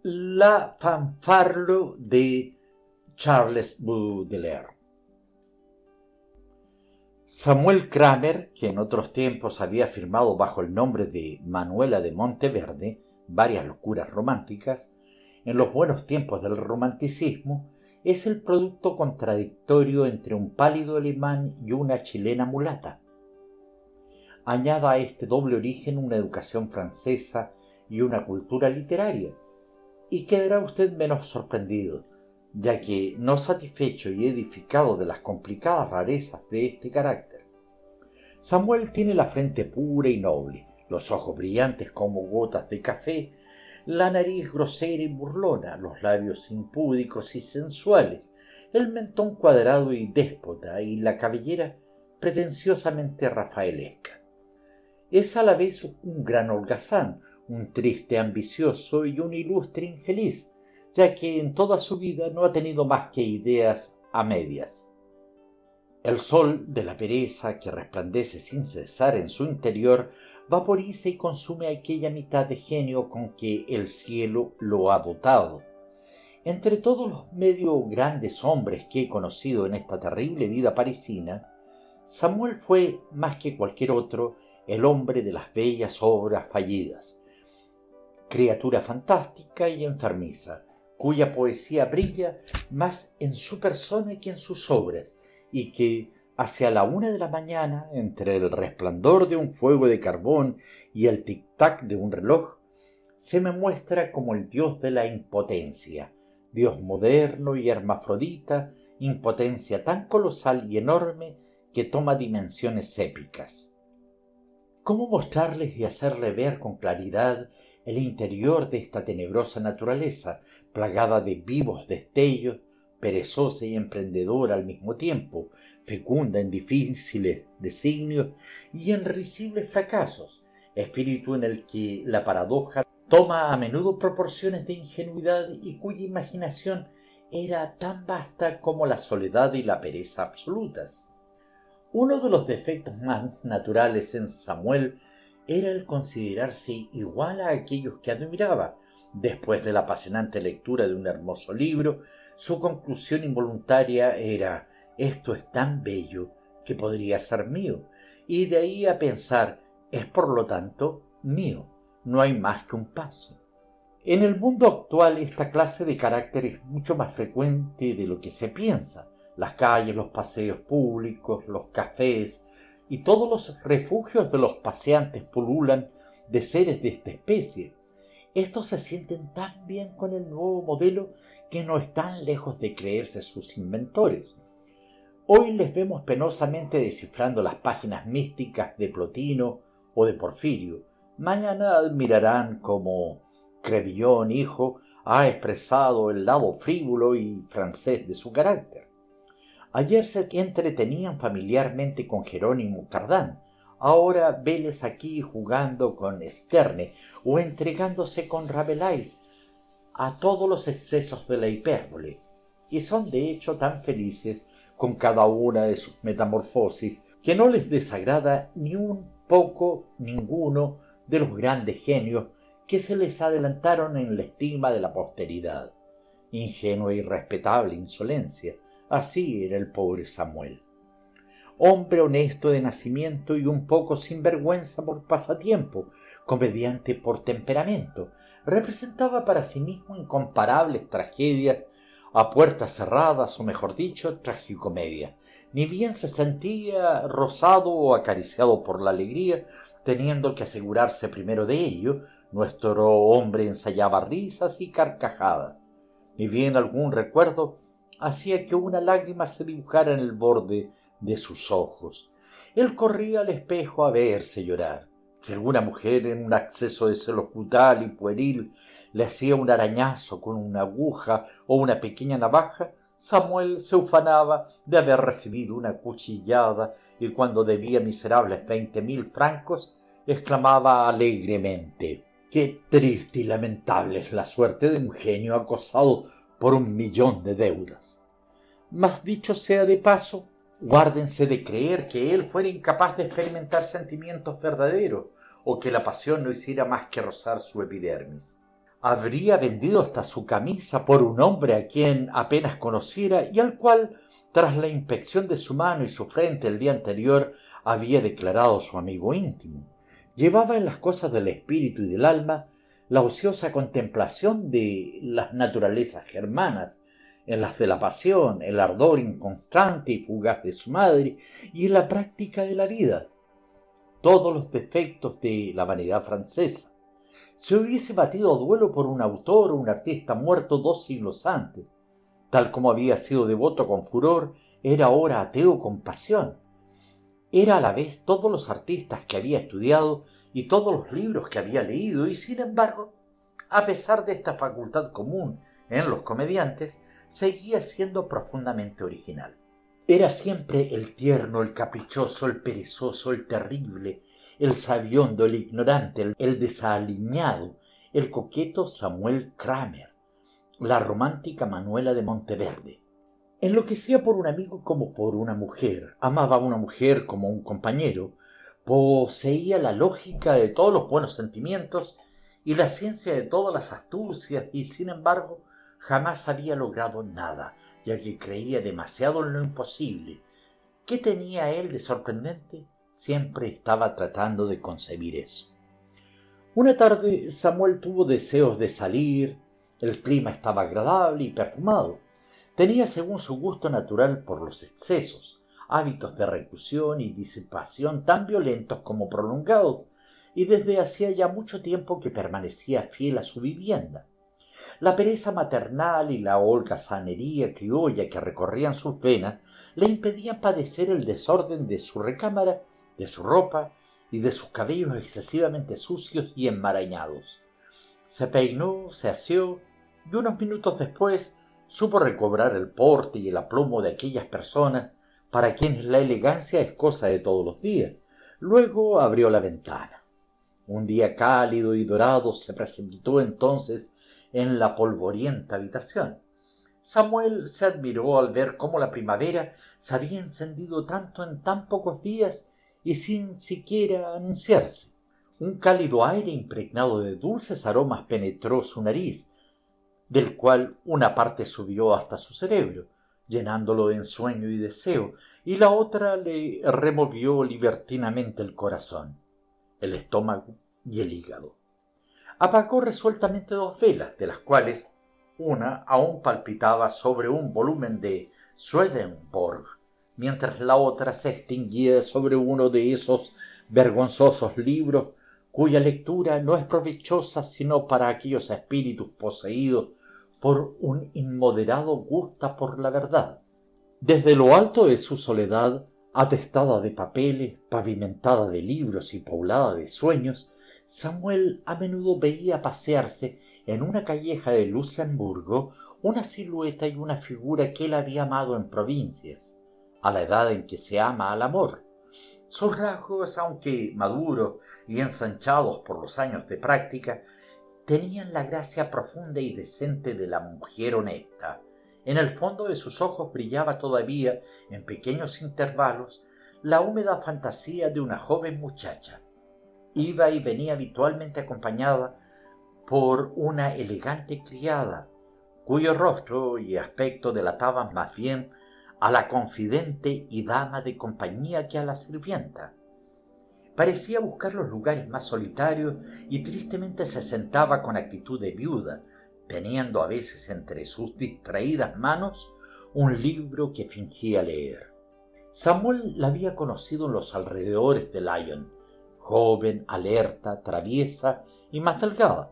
La fanfarlo de Charles Baudelaire. Samuel Kramer, que en otros tiempos había firmado bajo el nombre de Manuela de Monteverde varias locuras románticas, en los buenos tiempos del romanticismo, es el producto contradictorio entre un pálido alemán y una chilena mulata. Añada a este doble origen una educación francesa y una cultura literaria, y quedará usted menos sorprendido, ya que, no satisfecho y edificado de las complicadas rarezas de este carácter, Samuel tiene la frente pura y noble, los ojos brillantes como gotas de café, la nariz grosera y burlona, los labios impúdicos y sensuales, el mentón cuadrado y déspota y la cabellera pretenciosamente rafaelesca. Es a la vez un gran holgazán, un triste ambicioso y un ilustre infeliz, ya que en toda su vida no ha tenido más que ideas a medias. El sol de la pereza que resplandece sin cesar en su interior vaporiza y consume aquella mitad de genio con que el cielo lo ha dotado. Entre todos los medio grandes hombres que he conocido en esta terrible vida parisina, Samuel fue, más que cualquier otro, el hombre de las bellas obras fallidas, criatura fantástica y enfermiza, cuya poesía brilla más en su persona que en sus obras, y que, hacia la 1 de la mañana, entre el resplandor de un fuego de carbón y el tic-tac de un reloj, se me muestra como el dios de la impotencia, dios moderno y hermafrodita, impotencia tan colosal y enorme que toma dimensiones épicas. ¿Cómo mostrarles y hacerle ver con claridad el interior de esta tenebrosa naturaleza, plagada de vivos destellos, perezosa y emprendedora al mismo tiempo, fecunda en difíciles designios y en risibles fracasos, espíritu en el que la paradoja toma a menudo proporciones de ingenuidad y cuya imaginación era tan vasta como la soledad y la pereza absolutas? Uno de los defectos más naturales en Samuel era el considerarse igual a aquellos que admiraba. Después de la apasionante lectura de un hermoso libro, su conclusión involuntaria era: esto es tan bello que podría ser mío, y de ahí a pensar: es por lo tanto mío. No hay más que un paso. En el mundo actual esta clase de carácter es mucho más frecuente de lo que se piensa. Las calles, los paseos públicos, los cafés y todos los refugios de los paseantes pululan de seres de esta especie. Estos se sienten tan bien con el nuevo modelo que no están lejos de creerse sus inventores. Hoy les vemos penosamente descifrando las páginas místicas de Plotino o de Porfirio. Mañana admirarán cómo Crébillon hijo ha expresado el lado frívolo y francés de su carácter. Ayer se entretenían familiarmente con Jerónimo Cardán, ahora veles aquí jugando con Sterne o entregándose con Rabelais a todos los excesos de la hipérbole, y son de hecho tan felices con cada una de sus metamorfosis que no les desagrada ni un poco ninguno de los grandes genios que se les adelantaron en la estima de la posteridad. Ingenua y respetable insolencia, así era el pobre Samuel. Hombre honesto de nacimiento y un poco sinvergüenza por pasatiempo, comediante por temperamento, representaba para sí mismo incomparables tragedias a puertas cerradas, o mejor dicho, tragicomedia. Ni bien se sentía rozado o acariciado por la alegría, teniendo que asegurarse primero de ello, nuestro hombre ensayaba risas y carcajadas. Ni bien algún recuerdo hacía que una lágrima se dibujara en el borde de sus ojos. Él corría al espejo a verse llorar. Si alguna mujer en un acceso de celos brutal y pueril le hacía un arañazo con una aguja o una pequeña navaja, Samuel se ufanaba de haber recibido una cuchillada y cuando debía miserables 20.000 francos, exclamaba alegremente: «Qué triste y lamentable es la suerte de un genio acosado por 1.000.000 de deudas». Mas dicho sea de paso, guárdense de creer que él fuera incapaz de experimentar sentimientos verdaderos o que la pasión no hiciera más que rozar su epidermis. Habría vendido hasta su camisa por un hombre a quien apenas conociera y al cual, tras la inspección de su mano y su frente el día anterior, había declarado su amigo íntimo. Llevaba en las cosas del espíritu y del alma la ociosa contemplación de las naturalezas germanas, en las de la pasión, el ardor inconstante y fugaz de su madre, y en la práctica de la vida, todos los defectos de la vanidad francesa. Se hubiese batido a duelo por un autor o un artista muerto 2 siglos antes. Tal como había sido devoto con furor, era ahora ateo con pasión. Era a la vez todos los artistas que había estudiado y todos los libros que había leído, y sin embargo, a pesar de esta facultad común en los comediantes, seguía siendo profundamente original. Era siempre el tierno, el caprichoso, el perezoso, el terrible, el sabiondo, el ignorante, el desaliñado, el coqueto Samuel Kramer, la romántica Manuela de Monteverde. Enloquecía por un amigo como por una mujer, amaba a una mujer como un compañero, poseía la lógica de todos los buenos sentimientos y la ciencia de todas las astucias, y sin embargo jamás había logrado nada, ya que creía demasiado en lo imposible. ¿Qué tenía él de sorprendente? Siempre estaba tratando de concebir eso. Una tarde Samuel tuvo deseos de salir, el clima estaba agradable y perfumado. Tenía, según su gusto natural por los excesos, hábitos de reclusión y disipación tan violentos como prolongados, y desde hacía ya mucho tiempo que permanecía fiel a su vivienda. La pereza maternal y la holgazanería criolla que recorrían sus venas le impedían padecer el desorden de su recámara, de su ropa y de sus cabellos excesivamente sucios y enmarañados. Se peinó, se aseó y unos minutos después supo recobrar el porte y el aplomo de aquellas personas para quienes la elegancia es cosa de todos los días. Luego abrió la ventana. Un día cálido y dorado se precipitó entonces en la polvorienta habitación. Samuel se admiró al ver cómo la primavera se había encendido tanto en tan pocos días y sin siquiera anunciarse. Un cálido aire impregnado de dulces aromas penetró su nariz, del cual una parte subió hasta su cerebro, llenándolo de ensueño y deseo, y la otra le removió libertinamente el corazón, el estómago y el hígado. Apagó resueltamente 2 velas, de las cuales una aún palpitaba sobre un volumen de Swedenborg, mientras la otra se extinguía sobre uno de esos vergonzosos libros cuya lectura no es provechosa sino para aquellos espíritus poseídos por un inmoderado gusto por la verdad. Desde lo alto de su soledad, atestada de papeles, pavimentada de libros y poblada de sueños, Samuel a menudo veía pasearse en una calleja de Luxemburgo una silueta y una figura que él había amado en provincias, a la edad en que se ama al amor. Sus rasgos, aunque maduros y ensanchados por los años de práctica, tenían la gracia profunda y decente de la mujer honesta. En el fondo de sus ojos brillaba todavía, en pequeños intervalos, la húmeda fantasía de una joven muchacha. Iba y venía habitualmente acompañada por una elegante criada, cuyo rostro y aspecto delataban más bien a la confidente y dama de compañía que a la sirvienta. Parecía buscar los lugares más solitarios y tristemente se sentaba con actitud de viuda, teniendo a veces entre sus distraídas manos un libro que fingía leer. Samuel la había conocido en los alrededores de Lyon, joven, alerta, traviesa y más delgada.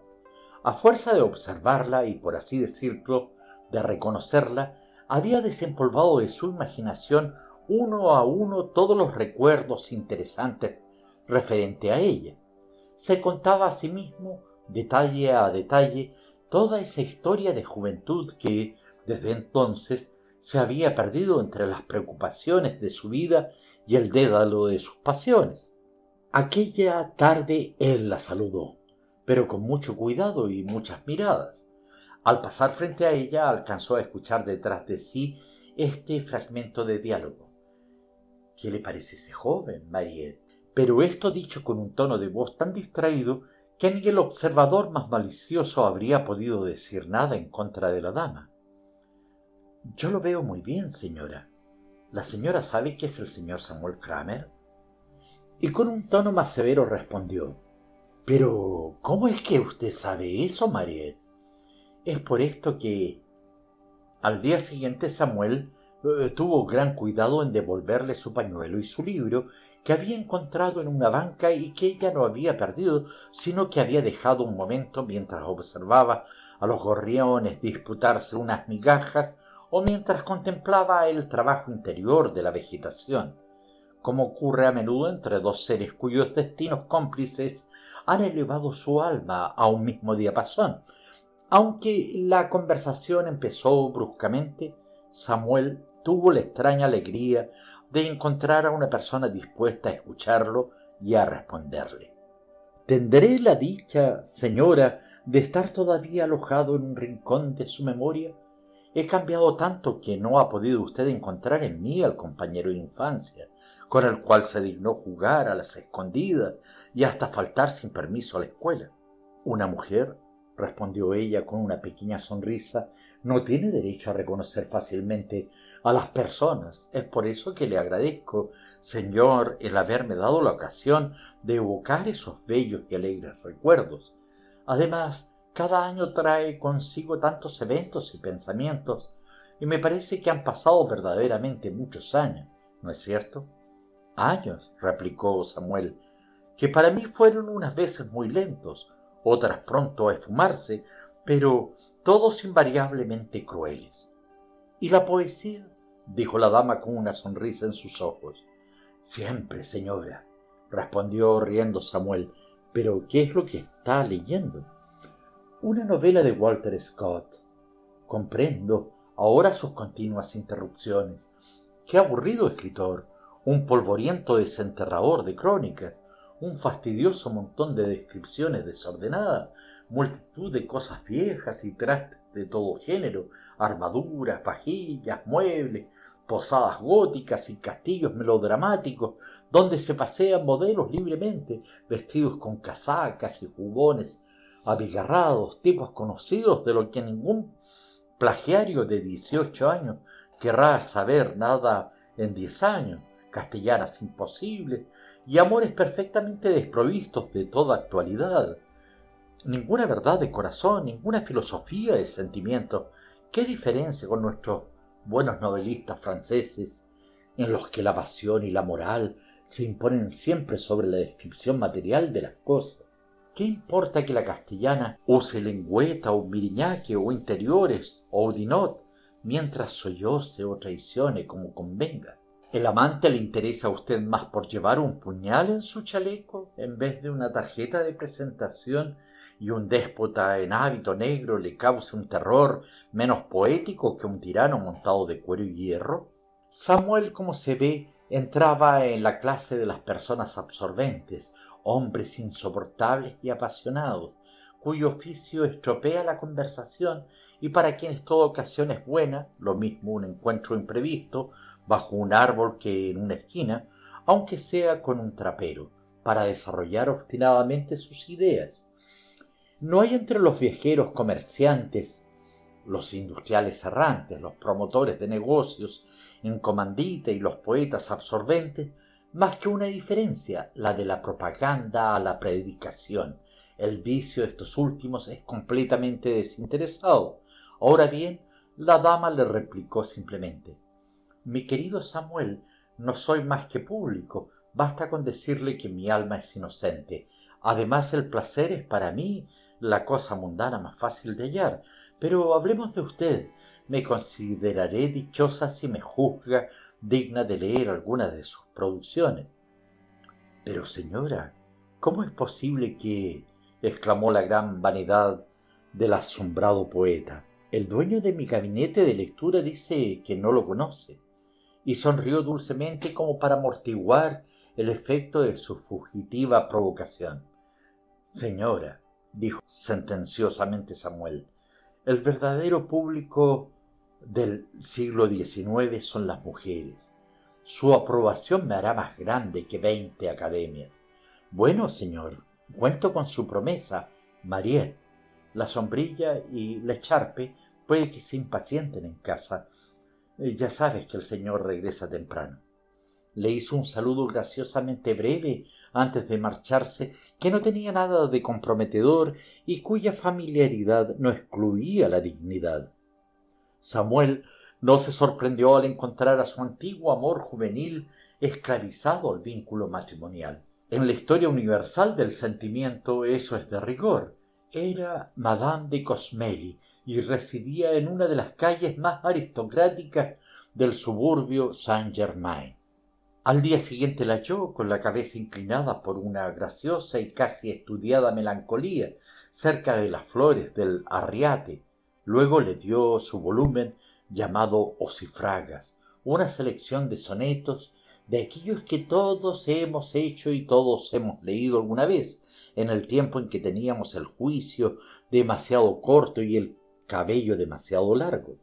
A fuerza de observarla y, por así decirlo, de reconocerla, había desempolvado de su imaginación uno a uno todos los recuerdos interesantes referente a ella. Se contaba a sí mismo, detalle a detalle, toda esa historia de juventud que, desde entonces, se había perdido entre las preocupaciones de su vida y el dédalo de sus pasiones. Aquella tarde él la saludó, pero con mucho cuidado y muchas miradas. Al pasar frente a ella alcanzó a escuchar detrás de sí este fragmento de diálogo. ¿Qué le parece ese joven, Mariette? Pero esto dicho con un tono de voz tan distraído que ni el observador más malicioso habría podido decir nada en contra de la dama. Yo lo veo muy bien, señora. ¿La señora sabe que es el señor Samuel Kramer? Y con un tono más severo respondió: Pero, ¿cómo es que usted sabe eso, Mariette? Es por esto que... Al día siguiente Samuel tuvo gran cuidado en devolverle su pañuelo y su libro, que había encontrado en una banca y que ella no había perdido, sino que había dejado un momento mientras observaba a los gorriones disputarse unas migajas o mientras contemplaba el trabajo interior de la vegetación, como ocurre a menudo entre dos seres cuyos destinos cómplices han elevado su alma a un mismo diapasón. Aunque la conversación empezó bruscamente, Samuel tuvo la extraña alegría de encontrar a una persona dispuesta a escucharlo y a responderle. ¿Tendré la dicha, señora, de estar todavía alojado en un rincón de su memoria? He cambiado tanto que no ha podido usted encontrar en mí al compañero de infancia, con el cual se dignó jugar a las escondidas y hasta faltar sin permiso a la escuela. Una mujer, respondió ella con una pequeña sonrisa, no tiene derecho a reconocer fácilmente a las personas. Es por eso que le agradezco, señor, el haberme dado la ocasión de evocar esos bellos y alegres recuerdos. Además, cada año trae consigo tantos eventos y pensamientos, y me parece que han pasado verdaderamente muchos años, ¿no es cierto? Años, replicó Samuel, que para mí fueron unas veces muy lentos, otras pronto a esfumarse, pero todos invariablemente crueles. ¿Y la poesía? Dijo la dama con una sonrisa en sus ojos. Siempre, señora, respondió riendo Samuel. ¿Pero qué es lo que está leyendo? Una novela de Walter Scott. Comprendo ahora sus continuas interrupciones. Qué aburrido escritor, un polvoriento desenterrador de crónicas, un fastidioso montón de descripciones desordenadas, multitud de cosas viejas y trastes de todo género, armaduras, vajillas, muebles, posadas góticas y castillos melodramáticos, donde se pasean modelos libremente, vestidos con casacas y jubones abigarrados, tipos conocidos de lo que ningún plagiario de 18 años querrá saber nada en 10 años, castellanas imposibles y amores perfectamente desprovistos de toda actualidad. Ninguna verdad de corazón, ninguna filosofía de sentimiento. ¿Qué diferencia con nuestros buenos novelistas franceses, en los que la pasión y la moral se imponen siempre sobre la descripción material de las cosas? ¿Qué importa que la castellana use lengüeta o miriñaque o interiores o udinot, mientras solloce o traicione como convenga? ¿El amante le interesa a usted más por llevar un puñal en su chaleco en vez de una tarjeta de presentación y un déspota en hábito negro le causa un terror menos poético que un tirano montado de cuero y hierro? Samuel, como se ve, entraba en la clase de las personas absorbentes, hombres insoportables y apasionados, cuyo oficio estropea la conversación y para quienes toda ocasión es buena, lo mismo un encuentro imprevisto bajo un árbol que en una esquina, aunque sea con un trapero, para desarrollar obstinadamente sus ideas. No hay entre los viajeros comerciantes, los industriales errantes, los promotores de negocios en comandita y los poetas absorbentes, más que una diferencia, la de la propaganda a la predicación. El vicio de estos últimos es completamente desinteresado. Ahora bien, la dama le replicó simplemente: Mi querido Samuel, no soy más que público, basta con decirle que mi alma es inocente. Además, el placer es para mí la cosa mundana más fácil de hallar. Pero hablemos de usted. Me consideraré dichosa si me juzga digna de leer alguna de sus producciones. Pero señora, ¿cómo es posible que... exclamó la gran vanidad del asombrado poeta. El dueño de mi gabinete de lectura dice que no lo conoce, y sonrió dulcemente como para amortiguar el efecto de su fugitiva provocación. Señora, dijo sentenciosamente Samuel, el verdadero público del siglo XIX son las mujeres. Su aprobación me hará más grande que 20 academias. Bueno, señor, Cuento con su promesa, Mariette. La sombrilla y la echarpe puede que se impacienten en casa. Ya sabes que el señor regresa temprano. Le hizo un saludo graciosamente breve antes de marcharse, que no tenía nada de comprometedor y cuya familiaridad no excluía la dignidad. Samuel no se sorprendió al encontrar a su antiguo amor juvenil esclavizado al vínculo matrimonial. En la historia universal del sentimiento eso es de rigor. Era Madame de Cosmeli y residía en una de las calles más aristocráticas del suburbio Saint-Germain. Al día siguiente la halló con la cabeza inclinada por una graciosa y casi estudiada melancolía cerca de las flores del arriate. Luego le dio su volumen llamado Ocifragas, una selección de sonetos de aquellos que todos hemos hecho y todos hemos leído alguna vez, en el tiempo en que teníamos el juicio demasiado corto y el cabello demasiado largo.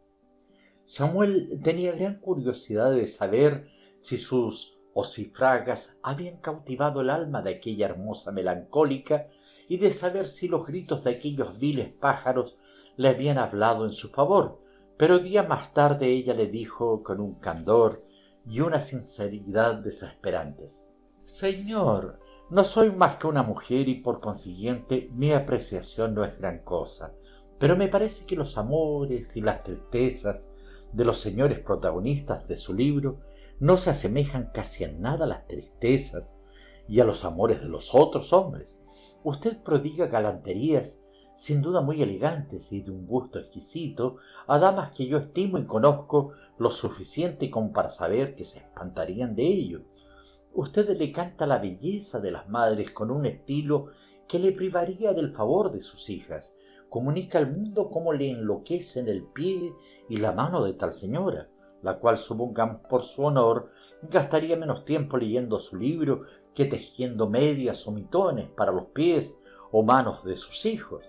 Samuel tenía gran curiosidad de saber si sus ocifragas habían cautivado el alma de aquella hermosa melancólica y de saber si los gritos de aquellos viles pájaros le habían hablado en su favor, pero días más tarde ella le dijo con un candor y una sinceridad desesperantes: Señor, no soy más que una mujer y por consiguiente mi apreciación no es gran cosa, pero me parece que los amores y las tristezas de los señores protagonistas de su libro no se asemejan casi en nada a las tristezas y a los amores de los otros hombres. Usted prodiga galanterías sin duda muy elegantes y de un gusto exquisito a damas que yo estimo y conozco lo suficiente como para saber que se espantarían de ello. Usted le canta la belleza de las madres con un estilo que le privaría del favor de sus hijas. Comunica al mundo cómo le enloquecen el pie y la mano de tal señora, la cual, supongamos por su honor, gastaría menos tiempo leyendo su libro que tejiendo medias o mitones para los pies o manos de sus hijos.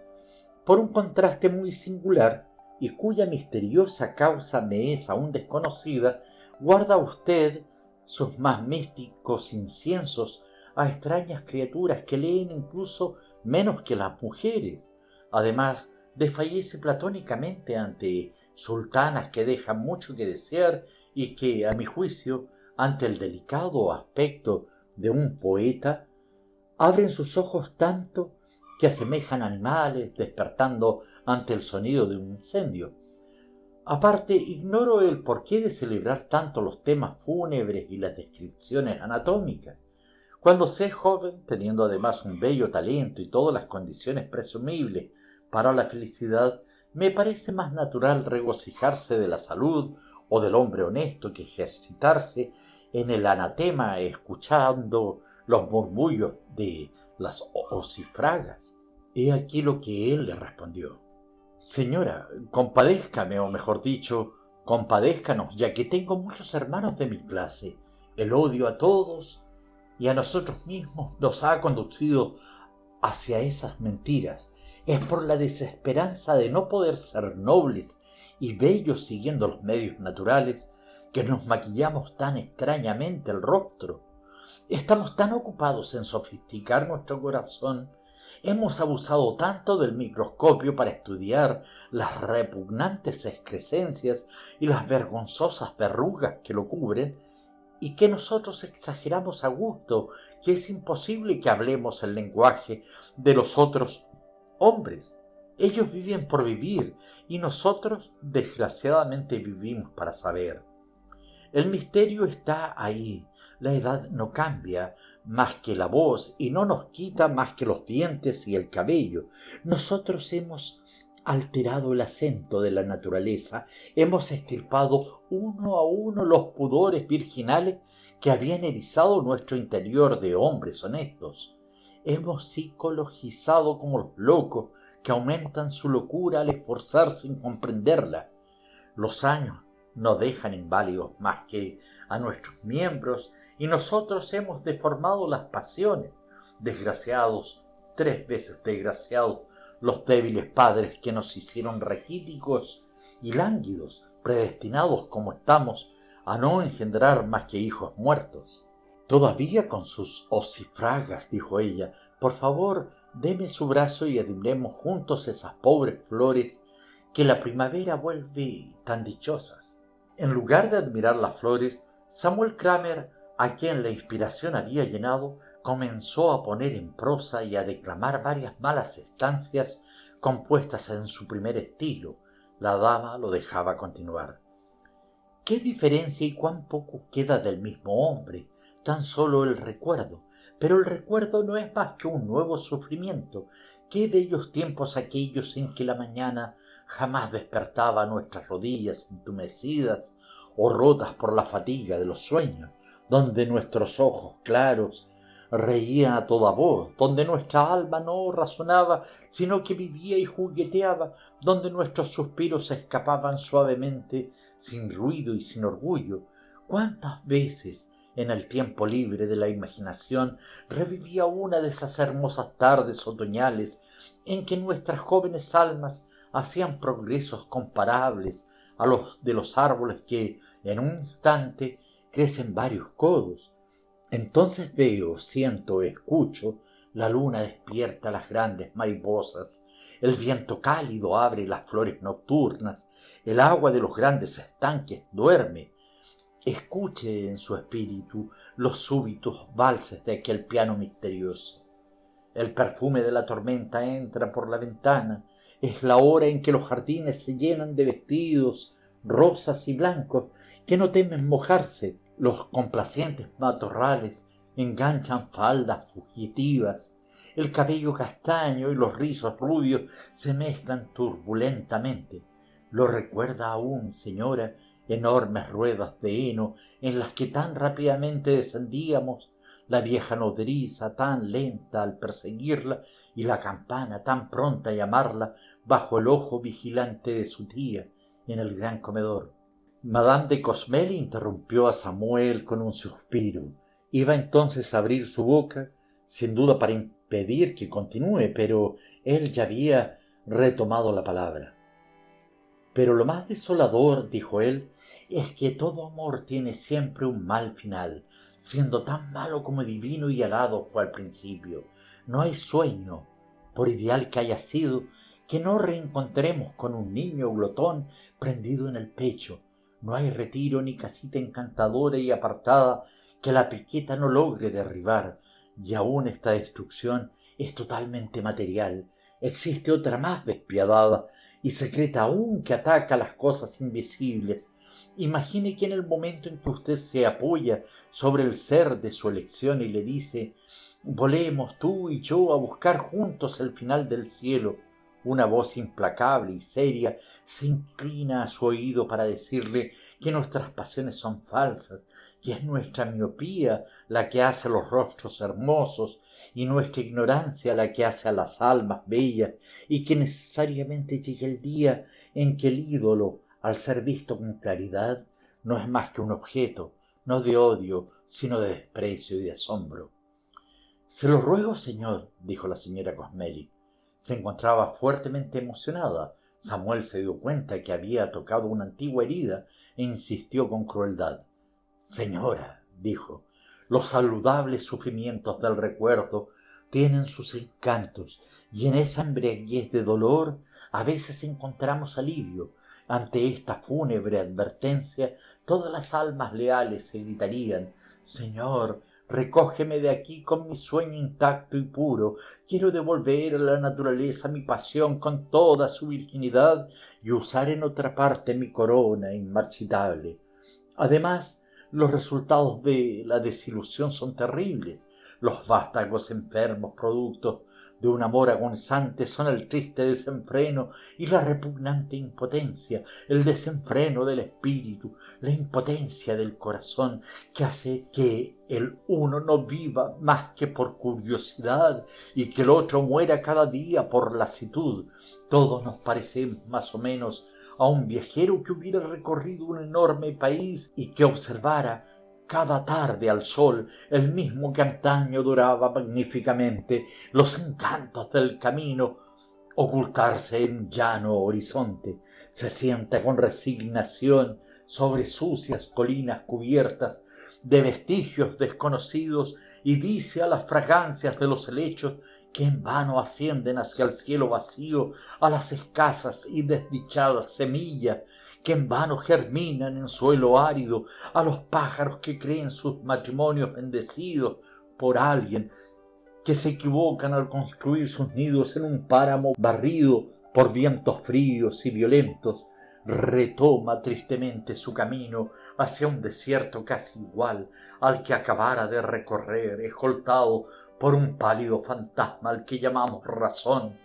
Por un contraste muy singular, y cuya misteriosa causa me es aún desconocida, guarda usted sus más místicos inciensos a extrañas criaturas que leen incluso menos que las mujeres. Además, desfallece platónicamente ante sultanas que dejan mucho que desear y que, a mi juicio, ante el delicado aspecto de un poeta, abren sus ojos tanto que asemejan animales despertando ante el sonido de un incendio. Aparte, ignoro el porqué de celebrar tanto los temas fúnebres y las descripciones anatómicas. Cuando se es joven, teniendo además un bello talento y todas las condiciones presumibles para la felicidad, me parece más natural regocijarse de la salud o del hombre honesto que ejercitarse en el anatema escuchando los murmullos de las ocifragas. He aquí lo que él le respondió: Señora, compadézcame, o mejor dicho, compadézcanos, ya que tengo muchos hermanos de mi clase. El odio a todos y a nosotros mismos nos ha conducido hacia esas mentiras. Es por la desesperanza de no poder ser nobles y bellos siguiendo los medios naturales que nos maquillamos tan extrañamente el rostro. Estamos tan ocupados en sofisticar nuestro corazón, hemos abusado tanto del microscopio para estudiar las repugnantes excrescencias y las vergonzosas verrugas que lo cubren, y que nosotros exageramos a gusto, que es imposible que hablemos el lenguaje de los otros hombres. Ellos viven por vivir y nosotros desgraciadamente vivimos para saber. El misterio está ahí. La edad no cambia más que la voz y no nos quita más que los dientes y el cabello. Nosotros hemos alterado el acento de la naturaleza, hemos extirpado uno a uno los pudores virginales que habían erizado nuestro interior de hombres honestos. Hemos psicologizado como los locos que aumentan su locura al esforzarse en comprenderla. Los años no dejan inválidos más que a nuestros miembros y nosotros hemos deformado las pasiones. Desgraciados, 3 veces desgraciados, los débiles padres que nos hicieron raquíticos y lánguidos, predestinados como estamos a no engendrar más que hijos muertos. Todavía con sus ocifragas, dijo ella, Por favor, deme su brazo y admiremos juntos esas pobres flores que la primavera vuelve tan dichosas. En lugar de admirar las flores, Samuel Kramer, a quien la inspiración había llenado, comenzó a poner en prosa y a declamar varias malas estancias compuestas en su primer estilo. La dama lo dejaba continuar. ¿Qué diferencia y cuán poco queda del mismo hombre? Tan solo el recuerdo. Pero el recuerdo no es más que un nuevo sufrimiento. ¿Qué bellos tiempos aquellos en que la mañana jamás despertaba nuestras rodillas entumecidas o rotas por la fatiga de los sueños, donde nuestros ojos claros reían a toda voz, donde nuestra alma no razonaba, sino que vivía y jugueteaba, donde nuestros suspiros escapaban suavemente, sin ruido y sin orgullo? ¿Cuántas veces en el tiempo libre de la imaginación revivía una de esas hermosas tardes otoñales en que nuestras jóvenes almas hacían progresos comparables a los de los árboles que en un instante crecen varios codos? Entonces veo, siento, escucho, la luna despierta las grandes mariposas, el viento cálido abre las flores nocturnas, el agua de los grandes estanques duerme. Escuche en su espíritu los súbitos valses de aquel piano misterioso. El perfume de la tormenta entra por la ventana, es la hora en que los jardines se llenan de vestidos rosas y blancos que no temen mojarse. Los complacientes matorrales enganchan faldas fugitivas, el cabello castaño y los rizos rubios se mezclan turbulentamente. Lo recuerda aún, señora, enormes ruedas de heno en las que tan rápidamente descendíamos, la vieja nodriza tan lenta al perseguirla y la campana tan pronta a llamarla bajo el ojo vigilante de su tía en el gran comedor. Madame de Cosmel interrumpió a Samuel con un suspiro. Iba entonces a abrir su boca, sin duda para impedir que continúe, pero él ya había retomado la palabra. Pero lo más desolador, dijo él, es que todo amor tiene siempre un mal final, siendo tan malo como divino y alado fue al principio. No hay sueño, por ideal que haya sido, que no reencontremos con un niño glotón prendido en el pecho. No hay retiro ni casita encantadora y apartada que la piqueta no logre derribar. Y aún esta destrucción es totalmente material. Existe otra más despiadada y secreta aún que ataca las cosas invisibles. Imagine que en el momento en que usted se apoya sobre el ser de su elección y le dice: volemos tú y yo a buscar juntos el final del cielo, una voz implacable y seria se inclina a su oído para decirle que nuestras pasiones son falsas, que es nuestra miopía la que hace los rostros hermosos y nuestra ignorancia la que hace a las almas bellas, y que necesariamente llega el día en que el ídolo, al ser visto con claridad, no es más que un objeto, no de odio, sino de desprecio y de asombro. Se lo ruego, señor, dijo la señora Cosmeli. Se encontraba fuertemente emocionada. Samuel se dio cuenta que había tocado una antigua herida e insistió con crueldad. Señora, dijo, los saludables sufrimientos del recuerdo tienen sus encantos, y en esa embriaguez de dolor a veces encontramos alivio. Ante esta fúnebre advertencia, todas las almas leales se gritarían: Señor, recógeme de aquí con mi sueño intacto y puro. Quiero devolver a la naturaleza mi pasión con toda su virginidad y usar en otra parte mi corona inmarchitable. Además, los resultados de la desilusión son terribles. Los vástagos enfermos productos de un amor agonizante son el triste desenfreno y la repugnante impotencia, el desenfreno del espíritu, la impotencia del corazón, que hace que el uno no viva más que por curiosidad y que el otro muera cada día por lasitud. Todos nos parecemos más o menos a un viajero que hubiera recorrido un enorme país y que observara cada tarde al sol, el mismo que antaño doraba magníficamente los encantos del camino, ocultarse en un llano horizonte. Se sienta con resignación sobre sucias colinas cubiertas de vestigios desconocidos y dice a las fragancias de los helechos que en vano ascienden hacia el cielo vacío, a las escasas y desdichadas semillas que en vano germinan en suelo árido, a los pájaros que creen sus matrimonios bendecidos por alguien, que se equivocan al construir sus nidos en un páramo barrido por vientos fríos y violentos, retoma tristemente su camino hacia un desierto casi igual al que acabara de recorrer, escoltado por un pálido fantasma al que llamamos razón,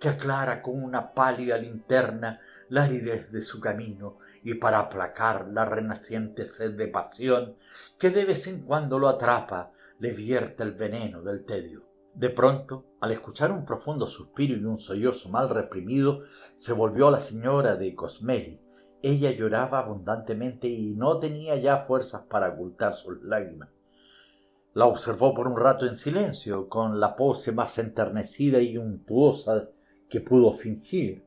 que aclara con una pálida linterna la aridez de su camino y para aplacar la renaciente sed de pasión que de vez en cuando lo atrapa, le vierte el veneno del tedio. De pronto, al escuchar un profundo suspiro y un sollozo mal reprimido, se volvió a la señora de Cosmeli. Ella lloraba abundantemente y no tenía ya fuerzas para ocultar sus lágrimas. La observó por un rato en silencio, con la pose más enternecida y untuosa que pudo fingir.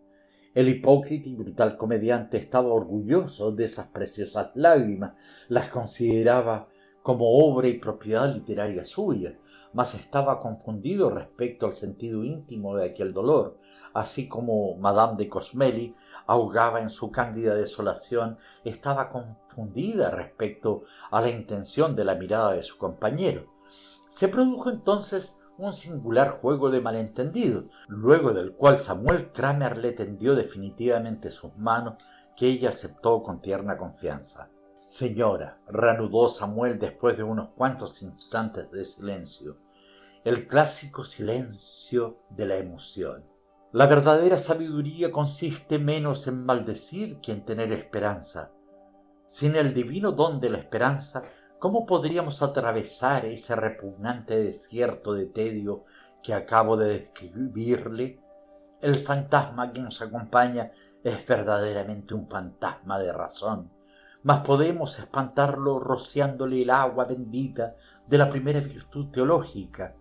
El hipócrita y brutal comediante estaba orgulloso de esas preciosas lágrimas, las consideraba como obra y propiedad literaria suya, mas estaba confundido respecto al sentido íntimo de aquel dolor, así como Madame de Cosmeli, ahogaba en su cándida desolación, estaba confundida respecto a la intención de la mirada de su compañero. Se produjo entonces un singular juego de malentendidos, luego del cual Samuel Kramer le tendió definitivamente sus manos, que ella aceptó con tierna confianza. Señora, reanudó Samuel después de unos cuantos instantes de silencio, el clásico silencio de la emoción. La verdadera sabiduría consiste menos en maldecir que en tener esperanza. Sin el divino don de la esperanza, ¿cómo podríamos atravesar ese repugnante desierto de tedio que acabo de describirle? El fantasma que nos acompaña es verdaderamente un fantasma de razón, mas podemos espantarlo rociándole el agua bendita de la primera virtud teológica.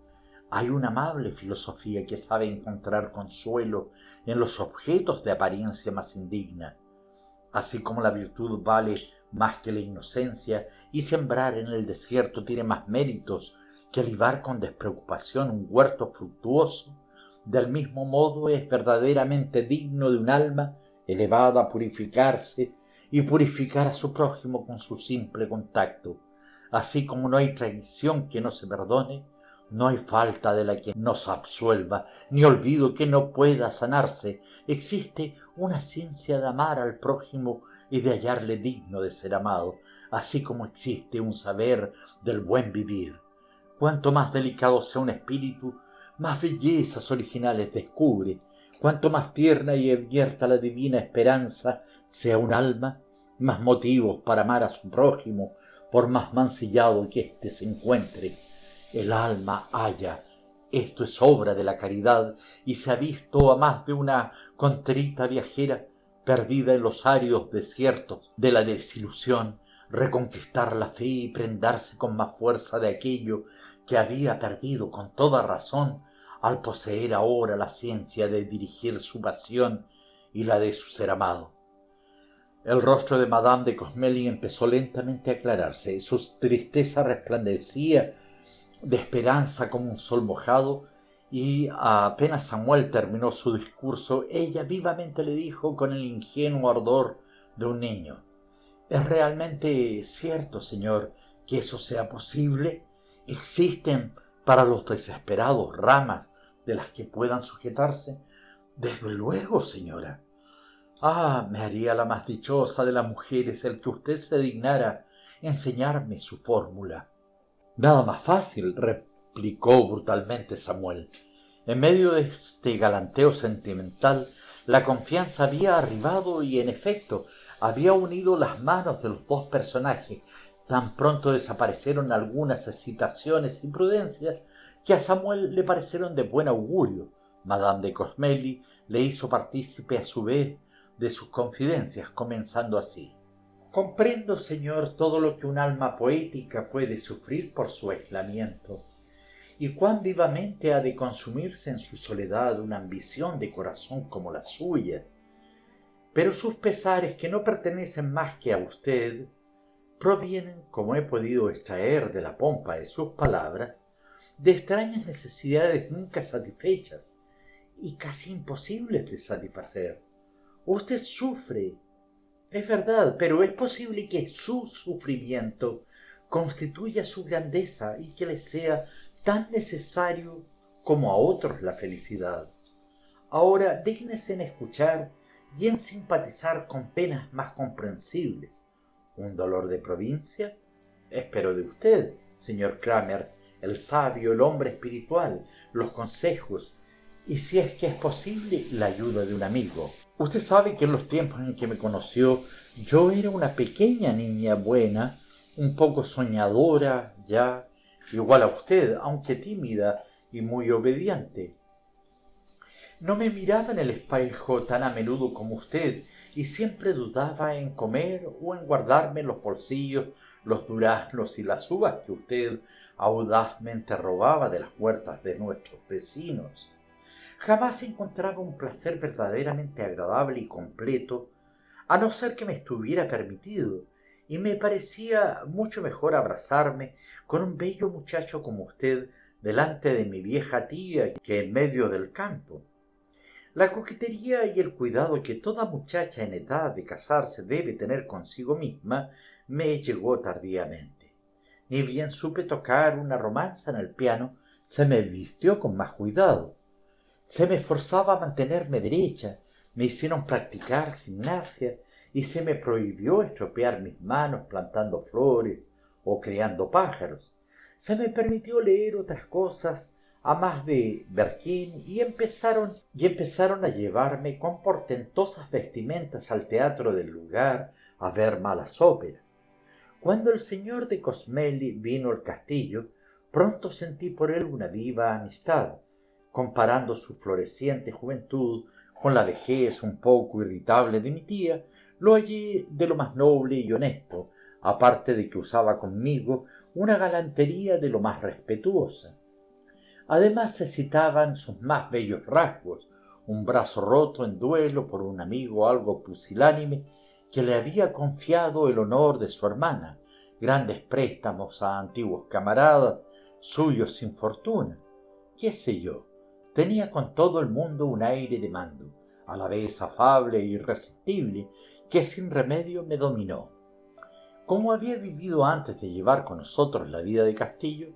Hay una amable filosofía que sabe encontrar consuelo en los objetos de apariencia más indigna. Así como la virtud vale más que la inocencia y sembrar en el desierto tiene más méritos que alivar con despreocupación un huerto fructuoso, del mismo modo es verdaderamente digno de un alma elevada a purificarse y purificar a su prójimo con su simple contacto. Así como no hay traición que no se perdone, no hay falta de la que no se absuelva, ni olvido que no pueda sanarse. Existe una ciencia de amar al prójimo y de hallarle digno de ser amado, así como existe un saber del buen vivir. Cuanto más delicado sea un espíritu, más bellezas originales descubre. Cuanto más tierna y abierta la divina esperanza sea un alma, más motivos para amar a su prójimo, por más mancillado que éste se encuentre. El alma halla, esto es obra de la caridad, y se ha visto a más de una contrita viajera, perdida en los áridos desiertos de la desilusión, reconquistar la fe y prendarse con más fuerza de aquello que había perdido con toda razón, al poseer ahora la ciencia de dirigir su pasión y la de su ser amado. El rostro de Madame de Cosmeli empezó lentamente a aclararse, su tristeza resplandecía de esperanza como un sol mojado, y apenas Samuel terminó su discurso, ella vivamente le dijo con el ingenuo ardor de un niño: ¿Es realmente cierto, señor, que eso sea posible? ¿Existen para los desesperados ramas de las que puedan sujetarse? Desde luego, señora. Me haría la más dichosa de las mujeres el que usted se dignara enseñarme su fórmula. Nada más fácil, replicó brutalmente Samuel. En medio de este galanteo sentimental, la confianza había arribado y, en efecto, había unido las manos de los dos personajes. Tan pronto desaparecieron algunas hesitaciones y prudencias que a Samuel le parecieron de buen augurio. Madame de Cosmeli le hizo partícipe a su vez de sus confidencias, comenzando así: Comprendo, señor, todo lo que un alma poética puede sufrir por su aislamiento, y cuán vivamente ha de consumirse en su soledad una ambición de corazón como la suya. Pero sus pesares, que no pertenecen más que a usted, provienen, como he podido extraer de la pompa de sus palabras, de extrañas necesidades nunca satisfechas y casi imposibles de satisfacer. Usted sufre, es verdad, pero es posible que su sufrimiento constituya su grandeza y que le sea tan necesario como a otros la felicidad. Ahora dígnese en escuchar y en simpatizar con penas más comprensibles. ¿Un dolor de provincia? Espero de usted, señor Kramer, el sabio, el hombre espiritual, los consejos y, si es que es posible, la ayuda de un amigo. Usted sabe que en los tiempos en que me conoció yo era una pequeña niña buena, un poco soñadora ya, igual a usted, aunque tímida y muy obediente. No me miraba en el espejo tan a menudo como usted y siempre dudaba en comer o en guardarme en los bolsillos los duraznos y las uvas que usted audazmente robaba de las huertas de nuestros vecinos. Jamás encontraba un placer verdaderamente agradable y completo, a no ser que me estuviera permitido, y me parecía mucho mejor abrazarme con un bello muchacho como usted delante de mi vieja tía que en medio del campo. La coquetería y el cuidado que toda muchacha en edad de casarse debe tener consigo misma me llegó tardíamente. Ni bien supe tocar una romanza en el piano, se me vistió con más cuidado. Se me forzaba a mantenerme derecha, me hicieron practicar gimnasia y se me prohibió estropear mis manos plantando flores o criando pájaros. Se me permitió leer otras cosas a más de Berquín y empezaron a llevarme con portentosas vestimentas al teatro del lugar a ver malas óperas. Cuando el señor de Cosmeli vino al castillo, pronto sentí por él una viva amistad. Comparando su floreciente juventud con la vejez un poco irritable de mi tía, lo hallé de lo más noble y honesto, aparte de que usaba conmigo una galantería de lo más respetuosa. Además se citaban sus más bellos rasgos, un brazo roto en duelo por un amigo algo pusilánime que le había confiado el honor de su hermana, grandes préstamos a antiguos camaradas suyos sin fortuna. ¿Qué sé yo? Tenía con todo el mundo un aire de mando, a la vez afable e irresistible, que sin remedio me dominó. Como había vivido antes de llevar con nosotros la vida de castillo,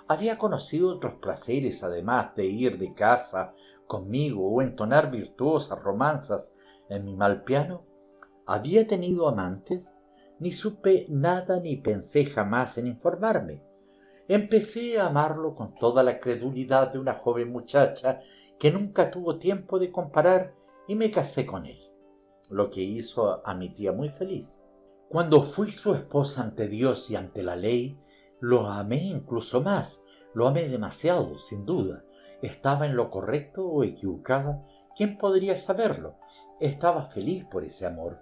había conocido otros placeres además de ir de casa conmigo o entonar virtuosas romanzas en mi mal piano. ¿Había tenido amantes? Ni supe nada ni pensé jamás en informarme. Empecé a amarlo con toda la credulidad de una joven muchacha que nunca tuvo tiempo de comparar y me casé con él, lo que hizo a mi tía muy feliz. Cuando fui su esposa ante Dios y ante la ley, lo amé incluso más, lo amé demasiado, sin duda. ¿Estaba en lo correcto o equivocada? ¿Quién podría saberlo? Estaba feliz por ese amor.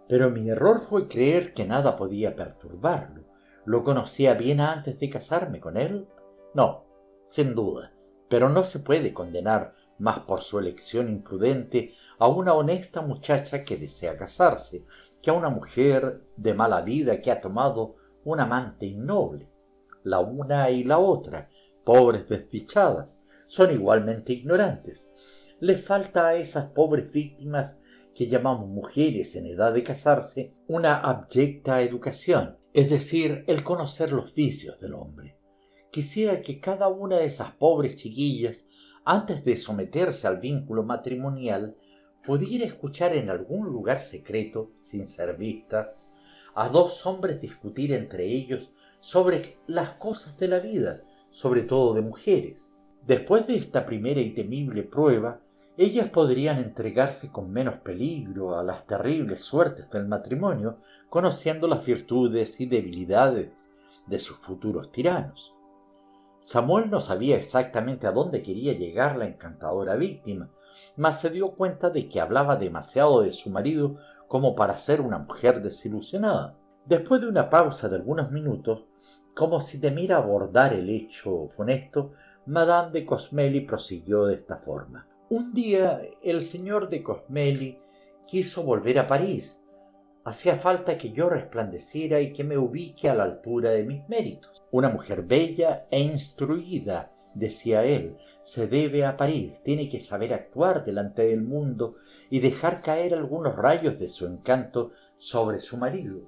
Pero mi error fue creer que nada podía perturbarlo. ¿Lo conocía bien antes de casarme con él? No, sin duda. Pero no se puede condenar más por su elección imprudente a una honesta muchacha que desea casarse, que a una mujer de mala vida que ha tomado un amante innoble. La una y la otra, pobres desdichadas, son igualmente ignorantes. Les falta a esas pobres víctimas que llamamos mujeres en edad de casarse una abyecta educación, es decir, el conocer los vicios del hombre. Quisiera que cada una de esas pobres chiquillas, antes de someterse al vínculo matrimonial, pudiera escuchar en algún lugar secreto, sin ser vistas, a dos hombres discutir entre ellos sobre las cosas de la vida, sobre todo de mujeres. Después de esta primera y temible prueba, ellas podrían entregarse con menos peligro a las terribles suertes del matrimonio, conociendo las virtudes y debilidades de sus futuros tiranos. Samuel no sabía exactamente a dónde quería llegar la encantadora víctima, mas se dio cuenta de que hablaba demasiado de su marido como para ser una mujer desilusionada. Después de una pausa de algunos minutos, como si temiera abordar el hecho funesto, Madame de Cosmeli prosiguió de esta forma. Un día el señor de Cosmeli quiso volver a París. Hacía falta que yo resplandeciera y que me ubique a la altura de mis méritos. Una mujer bella e instruida, decía él, se debe a París, tiene que saber actuar delante del mundo y dejar caer algunos rayos de su encanto sobre su marido.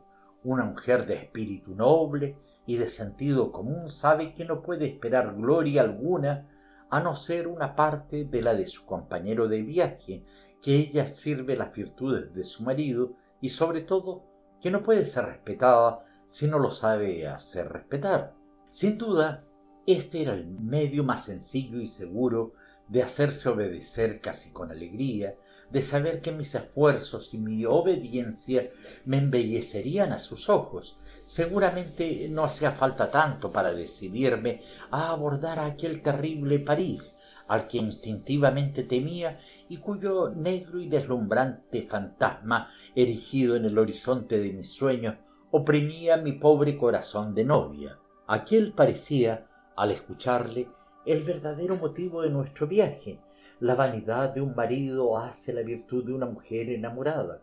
Una mujer de espíritu noble y de sentido común sabe que no puede esperar gloria alguna a no ser una parte de la de su compañero de viaje, que ella sirve las virtudes de su marido y sobre todo que no puede ser respetada si no lo sabe hacer respetar. Sin duda, este era el medio más sencillo y seguro de hacerse obedecer casi con alegría, de saber que mis esfuerzos y mi obediencia me embellecerían a sus ojos. Seguramente no hacía falta tanto para decidirme a abordar a aquel terrible París, al que instintivamente temía y cuyo negro y deslumbrante fantasma, erigido en el horizonte de mis sueños, oprimía mi pobre corazón de novia. Aquel parecía, al escucharle, el verdadero motivo de nuestro viaje. La vanidad de un marido hace la virtud de una mujer enamorada.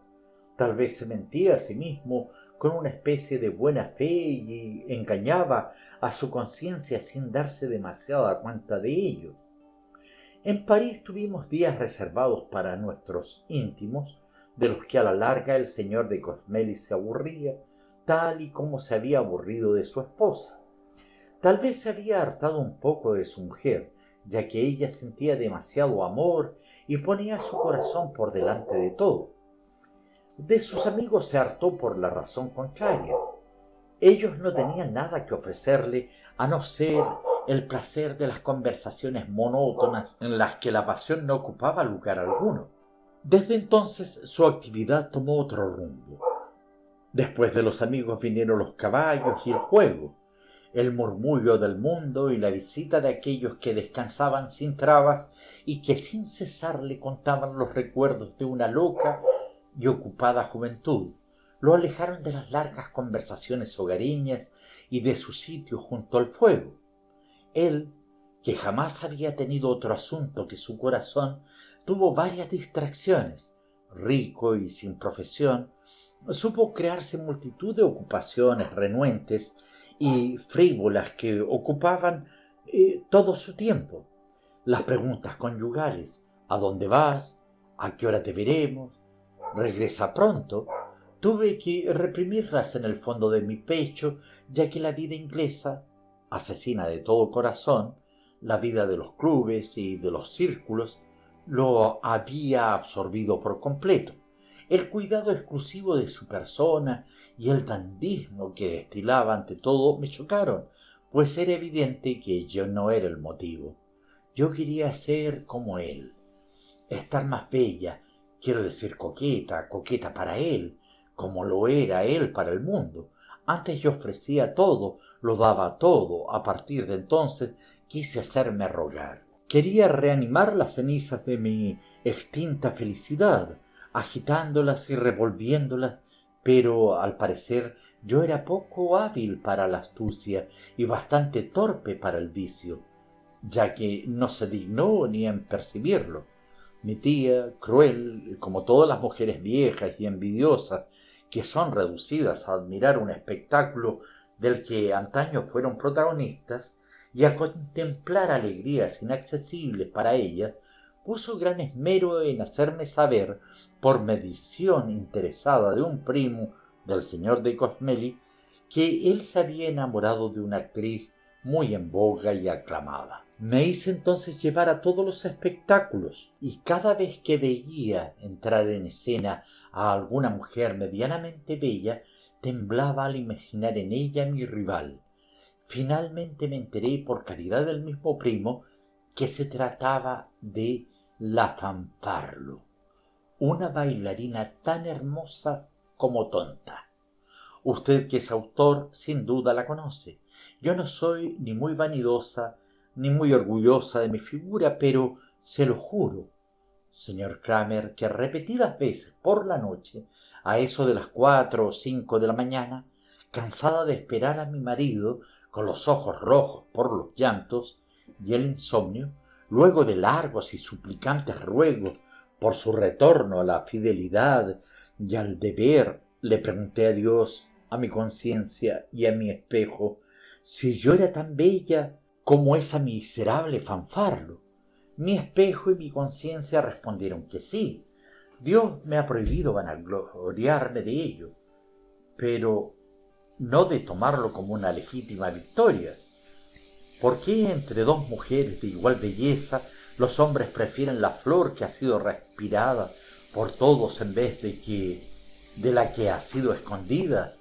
Tal vez se mentía a sí mismo con una especie de buena fe y engañaba a su conciencia sin darse demasiada cuenta de ello. En París tuvimos días reservados para nuestros íntimos, de los que a la larga el señor de Cosmeli se aburría, tal y como se había aburrido de su esposa. Tal vez se había hartado un poco de su mujer, ya que ella sentía demasiado amor y ponía su corazón por delante de todo. De sus amigos se hartó por la razón contraria. Ellos no tenían nada que ofrecerle a no ser el placer de las conversaciones monótonas en las que la pasión no ocupaba lugar alguno. Desde entonces su actividad tomó otro rumbo. Después de los amigos vinieron los caballos y el juego, el murmullo del mundo y la visita de aquellos que descansaban sin trabas y que sin cesar le contaban los recuerdos de una loca y ocupada juventud. Lo alejaron de las largas conversaciones hogareñas y de su sitio junto al fuego. Él, que jamás había tenido otro asunto que su corazón, tuvo varias distracciones. Rico y sin profesión, supo crearse multitud de ocupaciones renuentes y frívolas que ocupaban todo su tiempo. Las preguntas conyugales: ¿a dónde vas? ¿A qué hora te veremos? ¿Regresa pronto? Tuve que reprimirlas en el fondo de mi pecho, ya que la vida inglesa, asesina de todo corazón, la vida de los clubes y de los círculos, lo había absorbido por completo. El cuidado exclusivo de su persona y el dandismo que destilaba ante todo me chocaron, pues era evidente que yo no era el motivo. Yo quería ser como él, estar más bella, quiero decir coqueta, coqueta para él, como lo era él para el mundo. Antes yo ofrecía todo, lo daba todo. A partir de entonces quise hacerme rogar. Quería reanimar las cenizas de mi extinta felicidad, agitándolas y revolviéndolas, pero al parecer yo era poco hábil para la astucia y bastante torpe para el vicio, ya que no se dignó ni en percibirlo. Mi tía, cruel como todas las mujeres viejas y envidiosas, que son reducidas a admirar un espectáculo del que antaño fueron protagonistas y a contemplar alegrías inaccesibles para ellas, puso gran esmero en hacerme saber, por medición interesada de un primo del señor de Cosmeli, que él se había enamorado de una actriz muy en boga y aclamada. Me hice entonces llevar a todos los espectáculos y cada vez que veía entrar en escena a alguna mujer medianamente bella, temblaba al imaginar en ella a mi rival. Finalmente me enteré, por caridad del mismo primo, que se trataba de la Fanfarlo, una bailarina tan hermosa como tonta. Usted, que es autor, sin duda la conoce. Yo no soy ni muy vanidosa ni muy orgullosa de mi figura, pero se lo juro, señor Kramer, que repetidas veces por la noche, a eso de las 4 o 5 de la mañana, cansada de esperar a mi marido, con los ojos rojos por los llantos y el insomnio, luego de largos y suplicantes ruegos por su retorno a la fidelidad y al deber, le pregunté a Dios, a mi conciencia y a mi espejo, si yo era tan bella como esa miserable fanfarlo. Mi espejo y mi conciencia respondieron que sí. Dios me ha prohibido vanagloriarme de ello, pero no de tomarlo como una legítima victoria. ¿Por qué entre dos mujeres de igual belleza los hombres prefieren la flor que ha sido respirada por todos en vez de la que ha sido escondida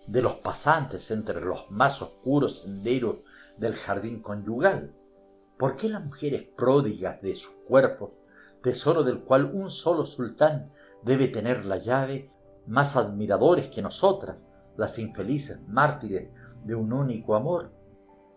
de los pasantes entre los más oscuros senderos del jardín conyugal? ¿Por qué las mujeres pródigas de sus cuerpos, tesoro del cual un solo sultán debe tener la llave, más admiradores que nosotras, las infelices mártires de un único amor?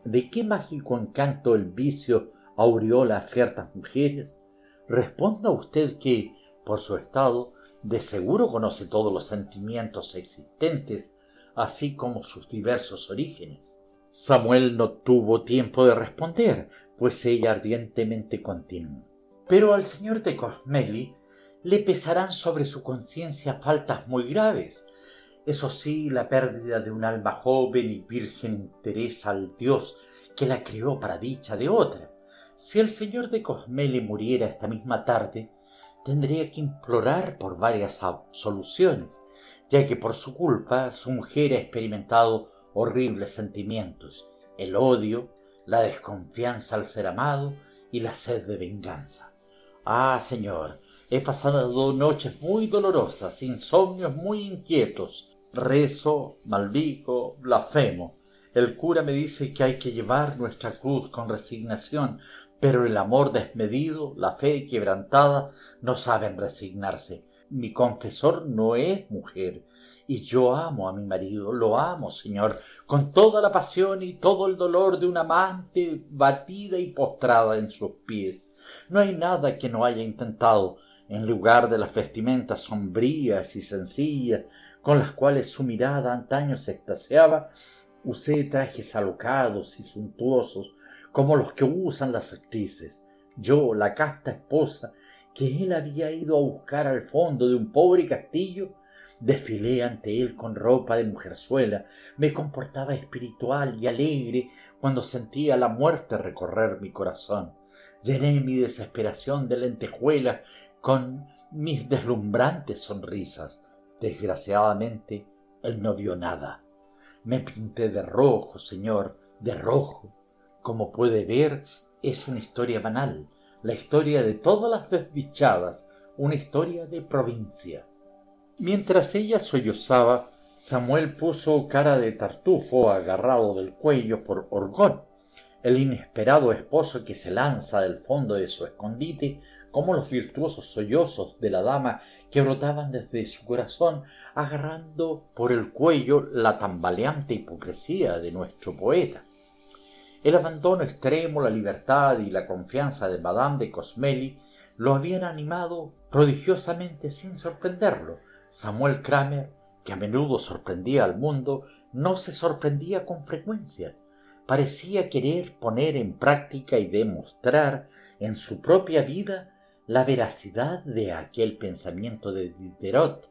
¿De qué mágico encanto el vicio aureola a ciertas mujeres? Responda usted que, por su estado, de seguro conoce todos los sentimientos existentes, así como sus diversos orígenes. Samuel no tuvo tiempo de responder, pues ella ardientemente continuó. Pero al señor de Cosmeli le pesarán sobre su conciencia faltas muy graves. Eso sí, la pérdida de un alma joven y virgen interesa al Dios que la crió para dicha de otra. Si el señor de Cosmeli muriera esta misma tarde, tendría que implorar por varias absoluciones, ya que por su culpa su mujer ha experimentado horribles sentimientos, el odio, la desconfianza al ser amado y la sed de venganza. Ah, señor, he pasado noches muy dolorosas, insomnios muy inquietos, rezo, maldigo, blasfemo. El cura me dice que hay que llevar nuestra cruz con resignación, pero el amor desmedido, la fe quebrantada, no saben resignarse. Mi confesor no es mujer, y yo amo a mi marido, lo amo, señor, con toda la pasión y todo el dolor de una amante batida y postrada en sus pies. No hay nada que no haya intentado. En lugar de las vestimentas sombrías y sencillas con las cuales su mirada antaño se extasiaba, usé trajes alocados y suntuosos como los que usan las actrices. Yo, la casta esposa que él había ido a buscar al fondo de un pobre castillo, desfilé ante él con ropa de mujerzuela, me comportaba espiritual y alegre cuando sentía la muerte recorrer mi corazón. Llené mi desesperación de lentejuelas con mis deslumbrantes sonrisas. Desgraciadamente, él no vio nada. Me pinté de rojo, señor, de rojo. Como puede ver, es una historia banal, la historia de todas las desdichadas, una historia de provincia. Mientras ella sollozaba, Samuel puso cara de tartufo agarrado del cuello por Orgón, el inesperado esposo que se lanza del fondo de su escondite como los virtuosos sollozos de la dama que brotaban desde su corazón, agarrando por el cuello la tambaleante hipocresía de nuestro poeta. El abandono extremo, la libertad y la confianza de Madame de Cosmeli lo habían animado prodigiosamente sin sorprenderlo. Samuel Kramer, que a menudo sorprendía al mundo, no se sorprendía con frecuencia. Parecía querer poner en práctica y demostrar en su propia vida la veracidad de aquel pensamiento de Diderot.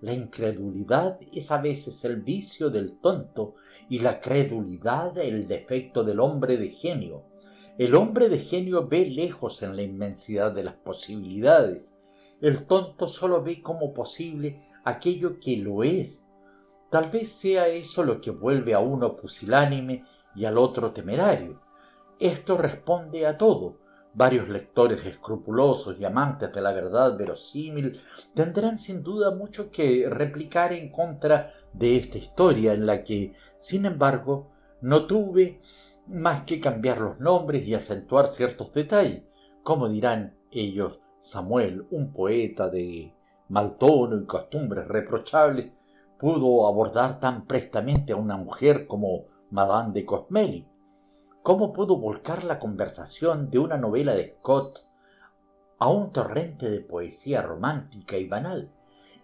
La incredulidad es a veces el vicio del tonto y la credulidad el defecto del hombre de genio. El hombre de genio ve lejos en la inmensidad de las posibilidades. El tonto solo ve como posible aquello que lo es. Tal vez sea eso lo que vuelve a uno pusilánime y al otro temerario. Esto responde a todo. Varios lectores escrupulosos y amantes de la verdad verosímil tendrán sin duda mucho que replicar en contra de esta historia, en la que, sin embargo, no tuve más que cambiar los nombres y acentuar ciertos detalles. Como dirán ellos, Samuel, un poeta de mal tono y costumbres reprochables, pudo abordar tan prestamente a una mujer como Madame de Cosmeli. ¿Cómo pudo volcar la conversación de una novela de Scott a un torrente de poesía romántica y banal?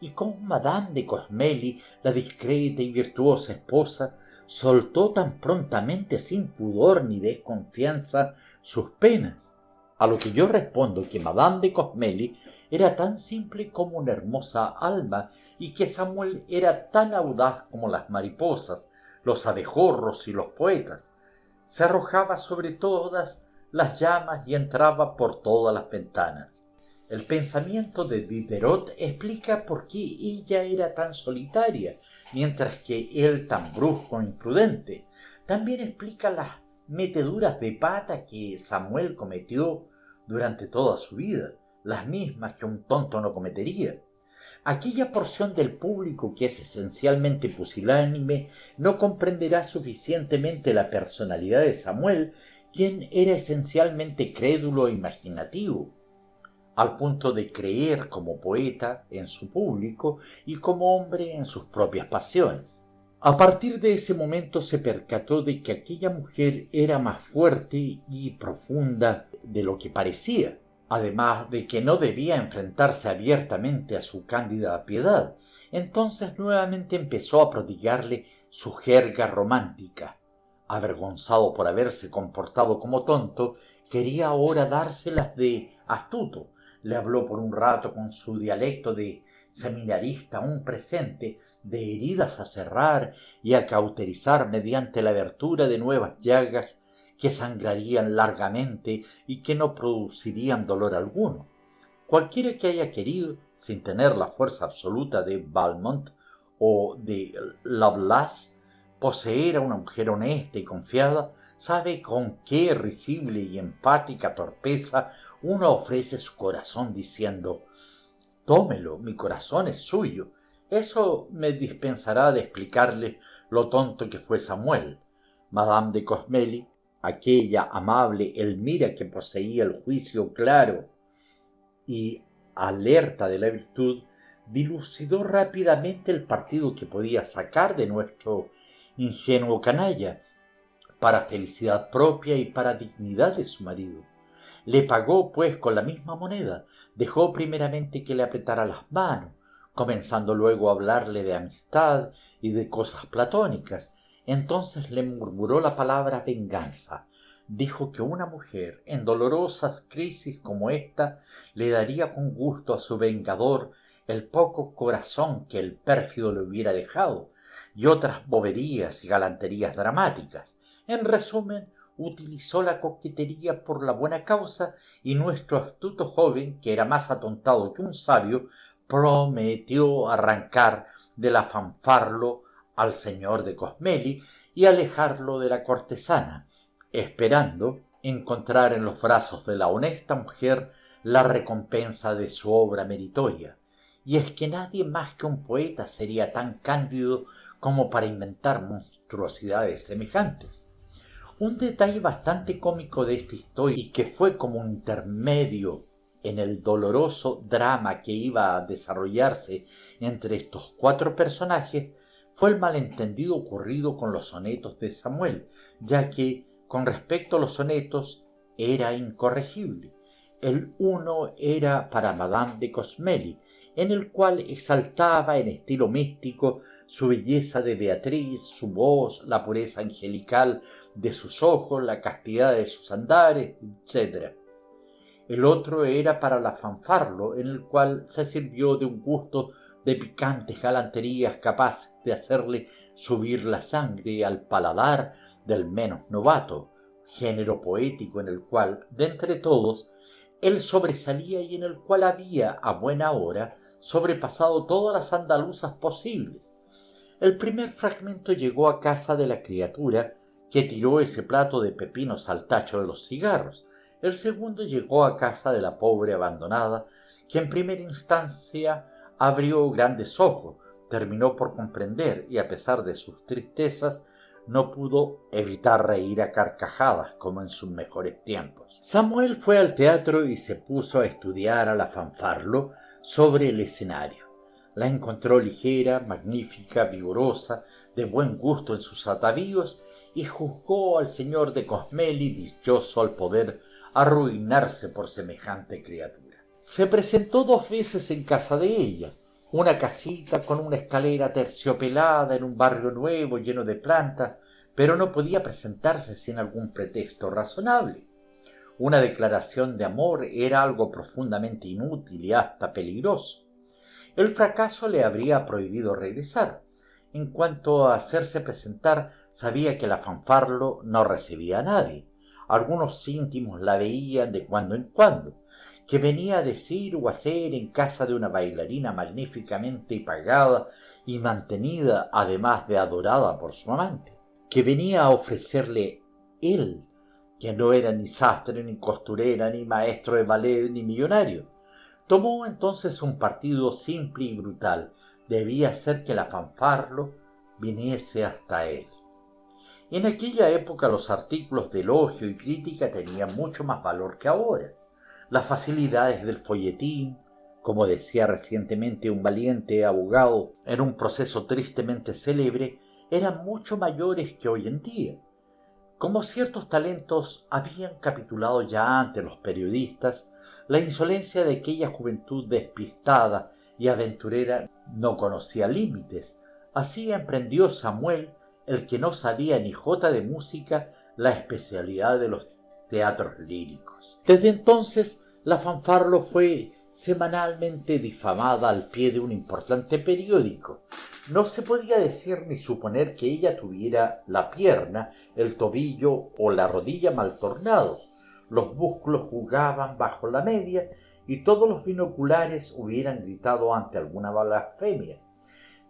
¿Y cómo Madame de Cosmeli, la discreta y virtuosa esposa, soltó tan prontamente, sin pudor ni desconfianza, sus penas? A lo que yo respondo que Madame de Cosmeli era tan simple como una hermosa alma y que Samuel era tan audaz como las mariposas, los abejorros y los poetas. se arrojaba sobre todas las llamas y entraba por todas las ventanas. El pensamiento de Diderot explica por qué ella era tan solitaria, mientras que él tan brusco e imprudente. También explica las meteduras de pata que Samuel cometió durante toda su vida, las mismas que un tonto no cometería. Aquella porción del público que es esencialmente pusilánime no comprenderá suficientemente la personalidad de Samuel, quien era esencialmente crédulo e imaginativo, al punto de creer como poeta en su público y como hombre en sus propias pasiones. A partir de ese momento se percató de que aquella mujer era más fuerte y profunda de lo que parecía, además de que no debía enfrentarse abiertamente a su cándida piedad. Entonces nuevamente empezó a prodigarle su jerga romántica. Avergonzado por haberse comportado como tonto, quería ahora dárselas de astuto. Le habló por un rato con su dialecto de seminarista aún presente, de heridas a cerrar y a cauterizar mediante la abertura de nuevas llagas que sangrarían largamente y que no producirían dolor alguno. Cualquiera que haya querido, sin tener la fuerza absoluta de Valmont o de Lovelace, poseer a una mujer honesta y confiada, sabe con qué risible y empática torpeza uno ofrece su corazón diciendo: tómelo, mi corazón es suyo. Eso me dispensará de explicarle lo tonto que fue Samuel. Madame de Cosmeli, aquella amable Elmira que poseía el juicio claro y alerta de la virtud, dilucidó rápidamente el partido que podía sacar de nuestro ingenuo canalla, para felicidad propia y para dignidad de su marido. Le pagó pues con la misma moneda, dejó primeramente que le apretara las manos, comenzando luego a hablarle de amistad y de cosas platónicas. Entonces le murmuró la palabra venganza. Dijo que una mujer en dolorosas crisis como esta le daría con gusto a su vengador el poco corazón que el pérfido le hubiera dejado, y otras boberías y galanterías dramáticas. En resumen, utilizó la coquetería por la buena causa, y nuestro astuto joven, que era más atontado que un sabio, prometió arrancar de la fanfarlo al señor de Cosmeli y alejarlo de la cortesana, esperando encontrar en los brazos de la honesta mujer la recompensa de su obra meritoria. Y es que nadie más que un poeta sería tan cándido como para inventar monstruosidades semejantes. Un detalle bastante cómico de esta historia, y que fue como un intermedio en el doloroso drama que iba a desarrollarse entre estos cuatro personajes, fue el malentendido ocurrido con los sonetos de Samuel, ya que, con respecto a los sonetos, era incorregible. El uno era para Madame de Cosmeli, en el cual exaltaba en estilo místico su belleza de Beatriz, su voz, la pureza angelical de sus ojos, la castidad de sus andares, etc. El otro era para la fanfarlo, en el cual se sirvió de un gusto de picantes galanterías capaces de hacerle subir la sangre al paladar del menos novato, género poético en el cual, de entre todos, él sobresalía y en el cual había, a buena hora, sobrepasado todas las andaluzas posibles. El primer fragmento llegó a casa de la criatura que tiró ese plato de pepinos al tacho de los cigarros. El segundo llegó a casa de la pobre abandonada, que en primera instancia abrió grandes ojos, terminó por comprender y, a pesar de sus tristezas, no pudo evitar reír a carcajadas como en sus mejores tiempos. Samuel fue al teatro y se puso a estudiar a la fanfarlo sobre el escenario. La encontró ligera, magnífica, vigorosa, de buen gusto en sus atavíos, y juzgó al señor de Cosmeli dichoso al poder arruinarse por semejante criatura. Se presentó 2 veces en casa de ella, una casita con una escalera terciopelada en un barrio nuevo lleno de plantas, pero no podía presentarse sin algún pretexto razonable. Una declaración de amor era algo profundamente inútil y hasta peligroso. El fracaso le habría prohibido regresar. En cuanto a hacerse presentar, sabía que la fanfarlo no recibía a nadie. Algunos íntimos la veían de cuando en cuando, que venía a decir o hacer en casa de una bailarina magníficamente pagada y mantenida, además de adorada por su amante, que venía a ofrecerle él, que no era ni sastre, ni costurera, ni maestro de ballet, ni millonario. Tomó entonces un partido simple y brutal. Debía ser que la fanfarlo viniese hasta él. En aquella época los artículos de elogio y crítica tenían mucho más valor que ahora. Las facilidades del folletín, como decía recientemente un valiente abogado en un proceso tristemente célebre, eran mucho mayores que hoy en día. Como ciertos talentos habían capitulado ya ante los periodistas, la insolencia de aquella juventud despistada y aventurera no conocía límites. Así emprendió Samuel, el que no sabía ni jota de música, la especialidad de los teatros líricos. Desde entonces, la fanfarlo fue semanalmente difamada al pie de un importante periódico. No se podía decir ni suponer que ella tuviera la pierna, el tobillo o la rodilla mal tornados. Los músculos jugaban bajo la media y todos los binoculares hubieran gritado ante alguna blasfemia.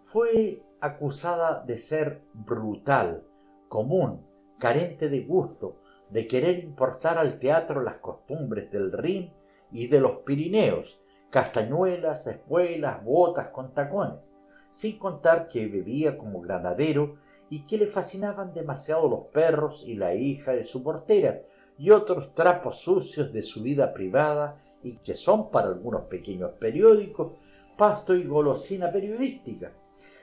Fue acusada de ser brutal, común, carente de gusto, de querer importar al teatro las costumbres del Rin y de los Pirineos, castañuelas, espuelas, botas con tacones, sin contar que bebía como granadero y que le fascinaban demasiado los perros y la hija de su portera y otros trapos sucios de su vida privada y que son para algunos pequeños periódicos pasto y golosina periodística.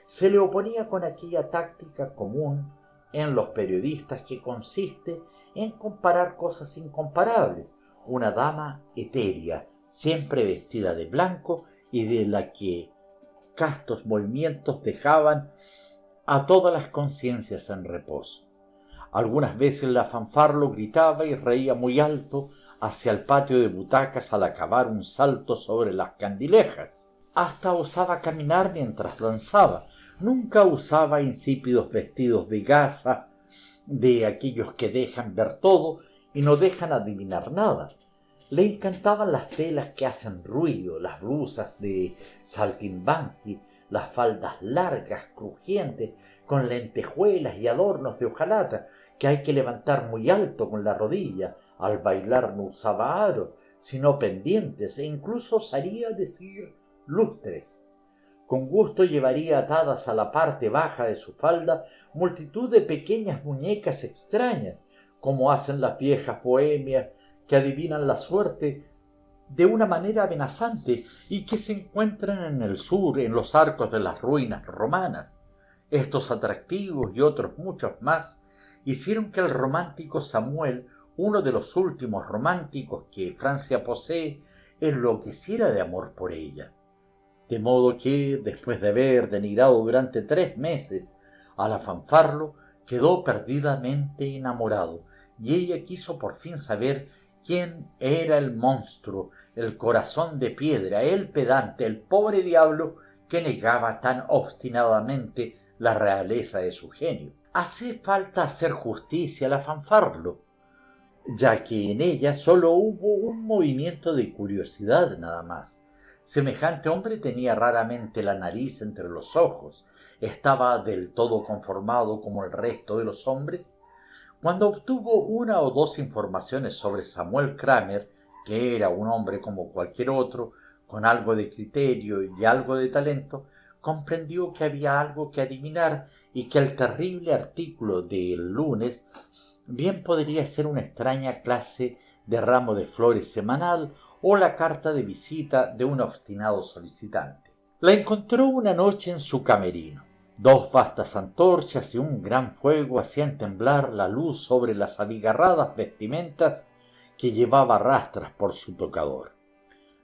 Se le oponía con aquella táctica común en los periodistas que consiste en comparar cosas incomparables, una dama etérea, siempre vestida de blanco y de la que castos movimientos dejaban a todas las conciencias en reposo. Algunas veces la fanfarlo gritaba y reía muy alto hacia el patio de butacas al acabar un salto sobre las candilejas. Hasta osaba caminar mientras danzaba. Nunca usaba insípidos vestidos de gasa, de aquellos que dejan ver todo y no dejan adivinar nada. Le encantaban las telas que hacen ruido, las blusas de saltimbanqui, las faldas largas, crujientes, con lentejuelas y adornos de hojalata, que hay que levantar muy alto con la rodilla. Al bailar no usaba aros, sino pendientes, e incluso osaría decir lustres. Con gusto llevaría atadas a la parte baja de su falda multitud de pequeñas muñecas extrañas, como hacen las viejas bohemias que adivinan la suerte de una manera amenazante y que se encuentran en el sur, en los arcos de las ruinas romanas. Estos atractivos y otros muchos más hicieron que el romántico Samuel, uno de los últimos románticos que Francia posee, enloqueciera de amor por ella. De modo que, después de haber denigrado durante 3 meses a la fanfarlo, quedó perdidamente enamorado, y ella quiso por fin saber quién era el monstruo, el corazón de piedra, el pedante, el pobre diablo que negaba tan obstinadamente la realeza de su genio. Hace falta hacer justicia a la fanfarlo, ya que en ella solo hubo un movimiento de curiosidad nada más. Semejante hombre tenía raramente la nariz entre los ojos, estaba del todo conformado como el resto de los hombres. Cuando obtuvo una o dos informaciones sobre Samuel Kramer, que era un hombre como cualquier otro, con algo de criterio y algo de talento, comprendió que había algo que adivinar y que el terrible artículo del lunes bien podría ser una extraña clase de ramo de flores semanal o la carta de visita de un obstinado solicitante. La encontró una noche en su camerino. 2 vastas antorchas y un gran fuego hacían temblar la luz sobre las abigarradas vestimentas que llevaba a rastras por su tocador.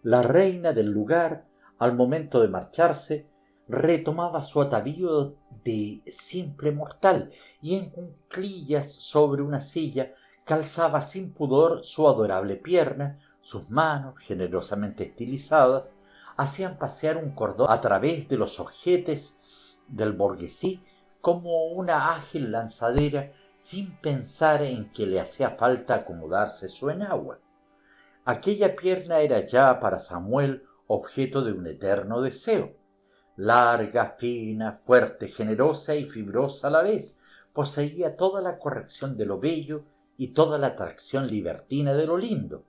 La reina del lugar, al momento de marcharse, retomaba su atavío de simple mortal y en cuclillas sobre una silla calzaba sin pudor su adorable pierna. Sus manos, generosamente estilizadas, hacían pasear un cordón a través de los ojetes del burguesí como una ágil lanzadera, sin pensar en que le hacía falta acomodarse su enagua. Aquella pierna era ya para Samuel objeto de un eterno deseo. Larga, fina, fuerte, generosa y fibrosa a la vez, poseía toda la corrección de lo bello y toda la atracción libertina de lo lindo.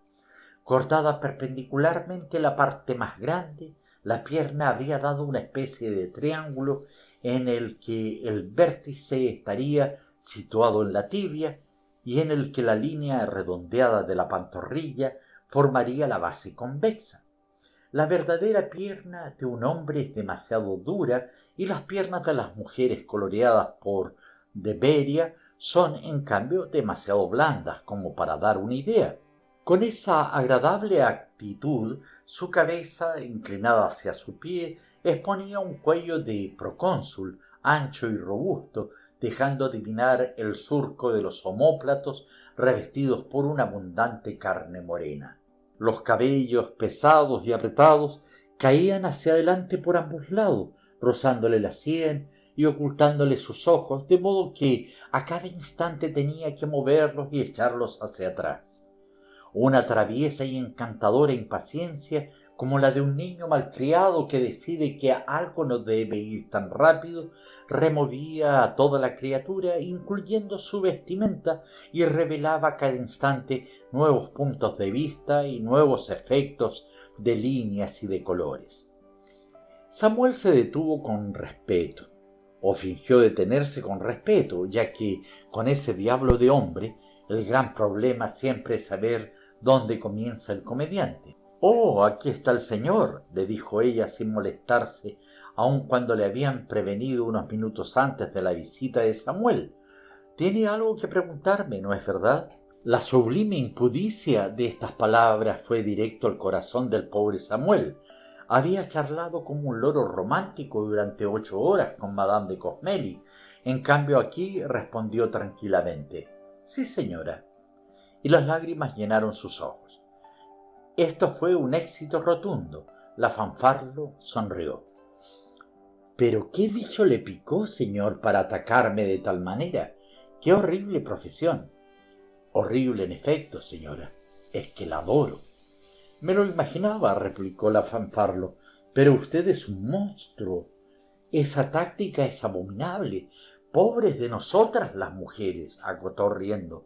Cortada perpendicularmente la parte más grande, la pierna habría dado una especie de triángulo en el que el vértice estaría situado en la tibia y en el que la línea redondeada de la pantorrilla formaría la base convexa. La verdadera pierna de un hombre es demasiado dura y las piernas de las mujeres coloreadas por Deveria son en cambio demasiado blandas como para dar una idea. Con esa agradable actitud, su cabeza, inclinada hacia su pie, exponía un cuello de procónsul, ancho y robusto, dejando adivinar el surco de los omóplatos revestidos por una abundante carne morena. Los cabellos, pesados y apretados, caían hacia adelante por ambos lados, rozándole la sien y ocultándole sus ojos, de modo que a cada instante tenía que moverlos y echarlos hacia atrás. Una traviesa y encantadora impaciencia, como la de un niño malcriado que decide que algo no debe ir tan rápido, removía a toda la criatura, incluyendo su vestimenta, y revelaba a cada instante nuevos puntos de vista y nuevos efectos de líneas y de colores. Samuel se detuvo con respeto, o fingió detenerse con respeto, ya que con ese diablo de hombre el gran problema siempre es saber dónde comienza el comediante. «Oh, aquí está el señor», le dijo ella sin molestarse, aun cuando le habían prevenido unos minutos antes de la visita de Samuel. «Tiene algo que preguntarme, ¿no es verdad?». La sublime impudicia de estas palabras fue directo al corazón del pobre Samuel. Había charlado como un loro romántico durante 8 horas con Madame de Cosmeli. En cambio aquí respondió tranquilamente: «Sí, señora», y las lágrimas llenaron sus ojos. Esto fue un éxito rotundo. La fanfarlo sonrió. «¿Pero qué bicho le picó, señor, para atacarme de tal manera? ¡Qué horrible profesión!». «Horrible, en efecto, señora. Es que la adoro». «Me lo imaginaba», replicó la fanfarlo, «pero usted es un monstruo. Esa táctica es abominable. Pobres de nosotras las mujeres», acotó riendo.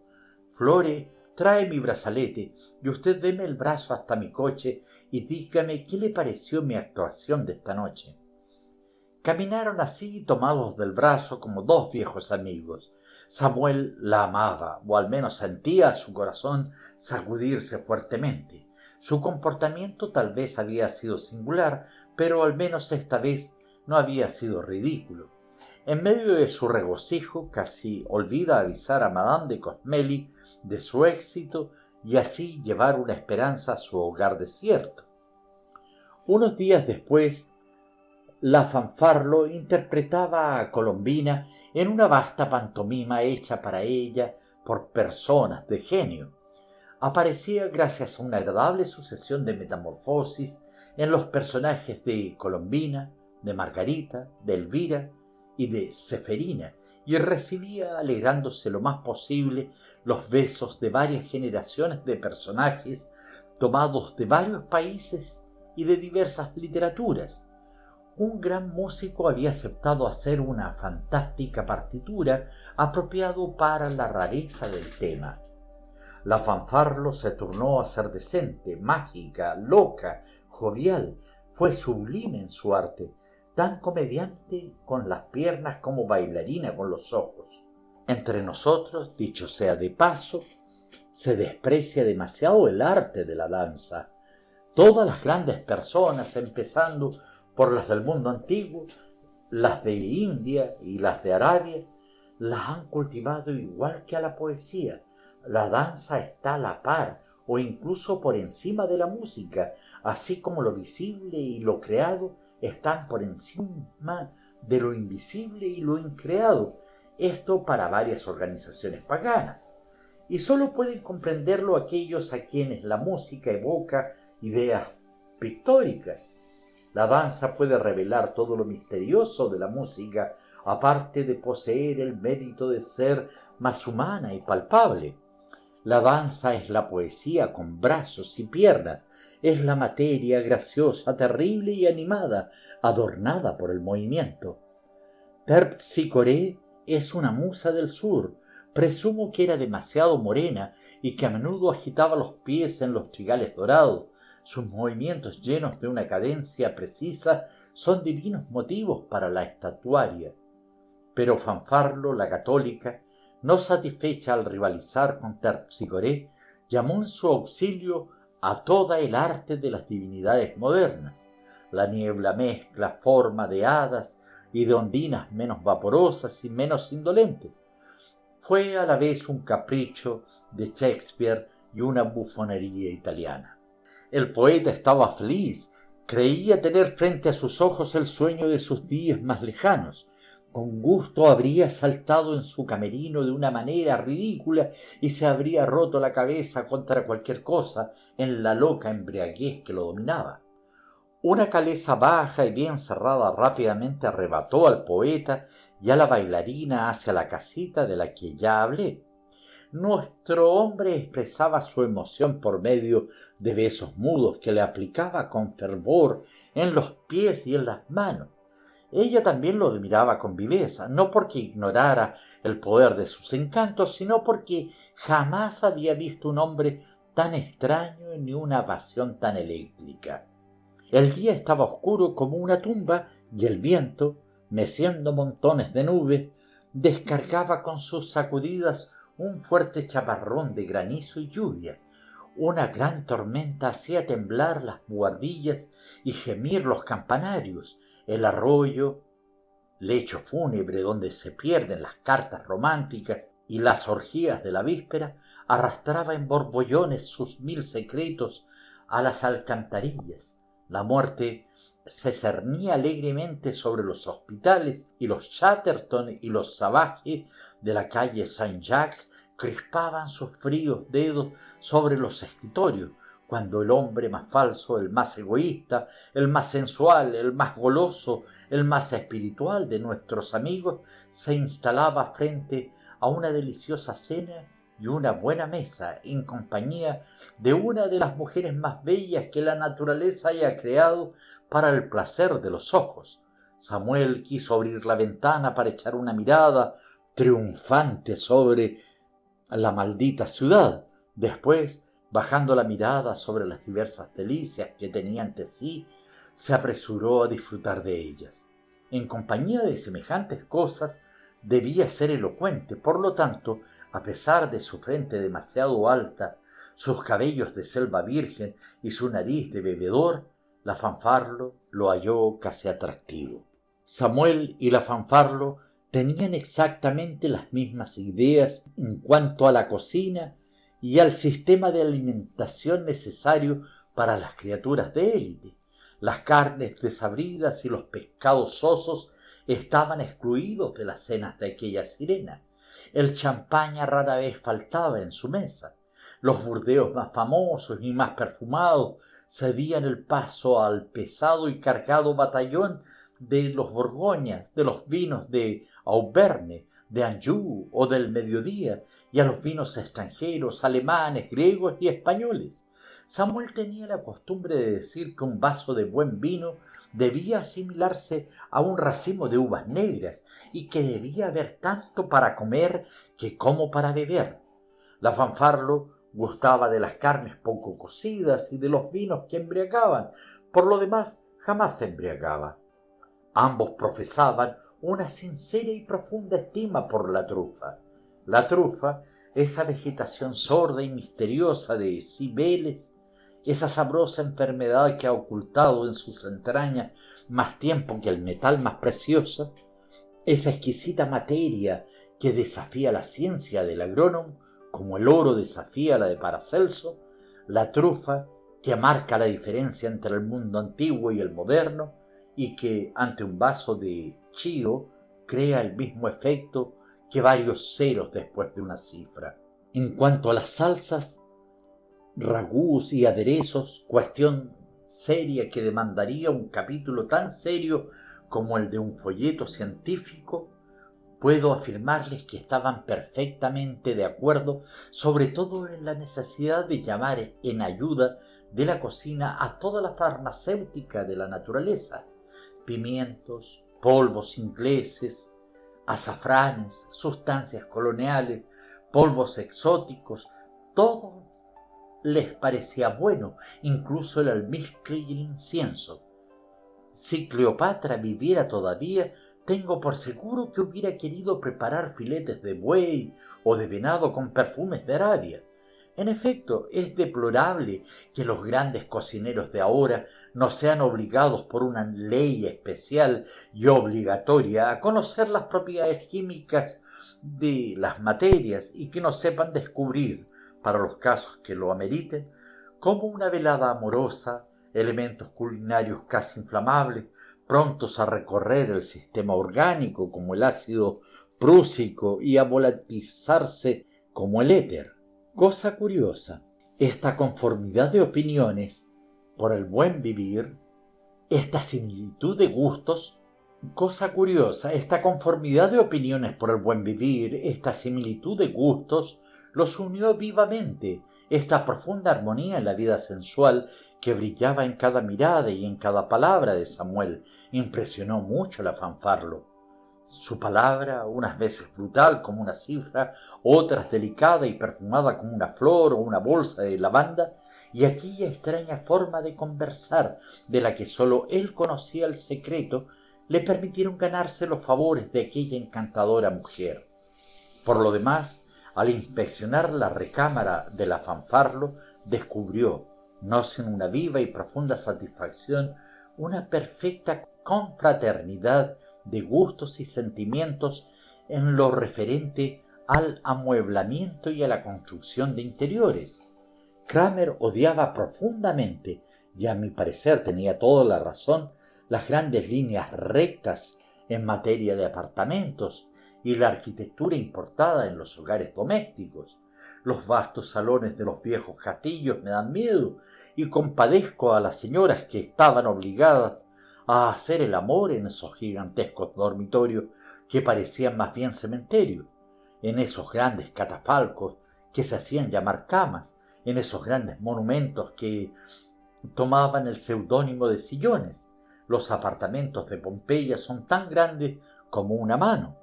«Flore, trae mi brazalete y usted deme el brazo hasta mi coche y dígame qué le pareció mi actuación de esta noche». Caminaron así, tomados del brazo como dos viejos amigos. Samuel la amaba, o al menos sentía su corazón sacudirse fuertemente. Su comportamiento tal vez había sido singular, pero al menos esta vez no había sido ridículo. En medio de su regocijo casi olvida avisar a Madame de Cosmeli de su éxito y así llevar una esperanza a su hogar desierto. Unos días después, la fanfarlo interpretaba a Colombina en una vasta pantomima hecha para ella por personas de genio. Aparecía gracias a una agradable sucesión de metamorfosis en los personajes de Colombina, de Margarita, de Elvira y de Ceferina, y recibía, alegrándose lo más posible, los besos de varias generaciones de personajes tomados de varios países y de diversas literaturas. Un gran músico había aceptado hacer una fantástica partitura apropiado para la rareza del tema. La fanfarlo se turnó a ser decente, mágica, loca, jovial. Fue sublime en su arte, tan comediante con las piernas como bailarina con los ojos. Entre nosotros, dicho sea de paso, se desprecia demasiado el arte de la danza. Todas las grandes personas, empezando por las del mundo antiguo, las de India y las de Arabia, las han cultivado igual que a la poesía. La danza está a la par o incluso por encima de la música, así como lo visible y lo creado están por encima de lo invisible y lo increado. Esto para varias organizaciones paganas. Y solo pueden comprenderlo aquellos a quienes la música evoca ideas pictóricas. La danza puede revelar todo lo misterioso de la música aparte de poseer el mérito de ser más humana y palpable. La danza es la poesía con brazos y piernas, es la materia graciosa, terrible y animada, adornada por el movimiento. Terpsicoré es una musa del sur. Presumo que era demasiado morena y que a menudo agitaba los pies en los trigales dorados. Sus movimientos llenos de una cadencia precisa son divinos motivos para la estatuaria. Pero Fanfarlo, la católica, no satisfecha al rivalizar con Terpsicoré, llamó en su auxilio a toda el arte de las divinidades modernas. La niebla mezcla forma de hadas y de ondinas menos vaporosas y menos indolentes. Fue a la vez un capricho de Shakespeare y una bufonería italiana. El poeta estaba feliz, creía tener frente a sus ojos el sueño de sus días más lejanos. Con gusto habría saltado en su camerino de una manera ridícula y se habría roto la cabeza contra cualquier cosa en la loca embriaguez que lo dominaba. Una caleza baja y bien cerrada rápidamente arrebató al poeta y a la bailarina hacia la casita de la que ya hablé. Nuestro hombre expresaba su emoción por medio de besos mudos que le aplicaba con fervor en los pies y en las manos. Ella también lo admiraba con viveza, no porque ignorara el poder de sus encantos, sino porque jamás había visto un hombre tan extraño ni una pasión tan eléctrica. El día estaba oscuro como una tumba y el viento, meciendo montones de nubes, descargaba con sus sacudidas un fuerte chaparrón de granizo y lluvia. Una gran tormenta hacía temblar las buhardillas y gemir los campanarios. El arroyo, lecho fúnebre donde se pierden las cartas románticas y las orgías de la víspera, arrastraba en borbollones sus 1000 secretos a las alcantarillas. La muerte se cernía alegremente sobre los hospitales y los Chatterton y los Savage de la calle Saint-Jacques crispaban sus fríos dedos sobre los escritorios, cuando el hombre más falso, el más egoísta, el más sensual, el más goloso, el más espiritual de nuestros amigos se instalaba frente a una deliciosa cena y una buena mesa en compañía de una de las mujeres más bellas que la naturaleza haya creado para el placer de los ojos. Samuel quiso abrir la ventana para echar una mirada triunfante sobre la maldita ciudad. Después, bajando la mirada sobre las diversas delicias que tenía ante sí, se apresuró a disfrutar de ellas. En compañía de semejantes cosas debía ser elocuente, por lo tanto, a pesar de su frente demasiado alta, sus cabellos de selva virgen y su nariz de bebedor, la Fanfarlo lo halló casi atractivo. Samuel y la Fanfarlo tenían exactamente las mismas ideas en cuanto a la cocina y al sistema de alimentación necesario para las criaturas de élite. Las carnes desabridas y los pescados sosos estaban excluidos de las cenas de aquella sirena. El champaña rara vez faltaba en su mesa. Los burdeos más famosos y más perfumados cedían el paso al pesado y cargado batallón de los Borgoñas, de los vinos de Auvergne, de Anjou o del mediodía, y a los vinos extranjeros, alemanes, griegos y españoles. Samuel tenía la costumbre de decir que un vaso de buen vino debía asimilarse a un racimo de uvas negras y que debía haber tanto para comer que como para beber. La Fanfarlo gustaba de las carnes poco cocidas y de los vinos que embriagaban. Por lo demás, jamás se embriagaba. Ambos profesaban una sincera y profunda estima por la trufa. La trufa, esa vegetación sorda y misteriosa de Cibeles, esa sabrosa enfermedad que ha ocultado en sus entrañas más tiempo que el metal más precioso, esa exquisita materia que desafía la ciencia del agrónomo, como el oro desafía la de Paracelso, la trufa que marca la diferencia entre el mundo antiguo y el moderno, y que ante un vaso de chío crea el mismo efecto que varios ceros después de una cifra. En cuanto a las salsas, ragús y aderezos, cuestión seria que demandaría un capítulo tan serio como el de un folleto científico, puedo afirmarles que estaban perfectamente de acuerdo, sobre todo en la necesidad de llamar en ayuda de la cocina a toda la farmacéutica de la naturaleza: pimientos, polvos ingleses, azafranes, sustancias coloniales, polvos exóticos, todo les parecía bueno, incluso el almizcle y el incienso. Si Cleopatra viviera todavía, tengo por seguro que hubiera querido preparar filetes de buey o de venado con perfumes de Arabia. En efecto, es deplorable que los grandes cocineros de ahora no sean obligados por una ley especial y obligatoria a conocer las propiedades químicas de las materias y que no sepan descubrir, para los casos que lo ameriten, como una velada amorosa, elementos culinarios casi inflamables, prontos a recorrer el sistema orgánico como el ácido prúsico y a volatilizarse como el éter. Cosa curiosa, esta conformidad de opiniones por el buen vivir, esta similitud de gustos, cosa curiosa, esta conformidad de opiniones por el buen vivir, esta similitud de gustos, los unió vivamente. Esta profunda armonía en la vida sensual que brillaba en cada mirada y en cada palabra de Samuel impresionó mucho a la fanfarlo. Su palabra, unas veces brutal como una cifra, otras delicada y perfumada como una flor o una bolsa de lavanda, y aquella extraña forma de conversar de la que sólo él conocía el secreto, le permitieron ganarse los favores de aquella encantadora mujer. Por lo demás, al inspeccionar la recámara de la fanfarlo, descubrió, no sin una viva y profunda satisfacción, una perfecta confraternidad de gustos y sentimientos en lo referente al amueblamiento y a la construcción de interiores. Kramer odiaba profundamente, y a mi parecer tenía toda la razón, las grandes líneas rectas en materia de apartamentos y la arquitectura importada en los hogares domésticos. Los vastos salones de los viejos castillos me dan miedo y compadezco a las señoras que estaban obligadas a hacer el amor en esos gigantescos dormitorios que parecían más bien cementerios, en esos grandes catafalcos que se hacían llamar camas, en esos grandes monumentos que tomaban el seudónimo de sillones. Los apartamentos de Pompeya son tan grandes como una mano.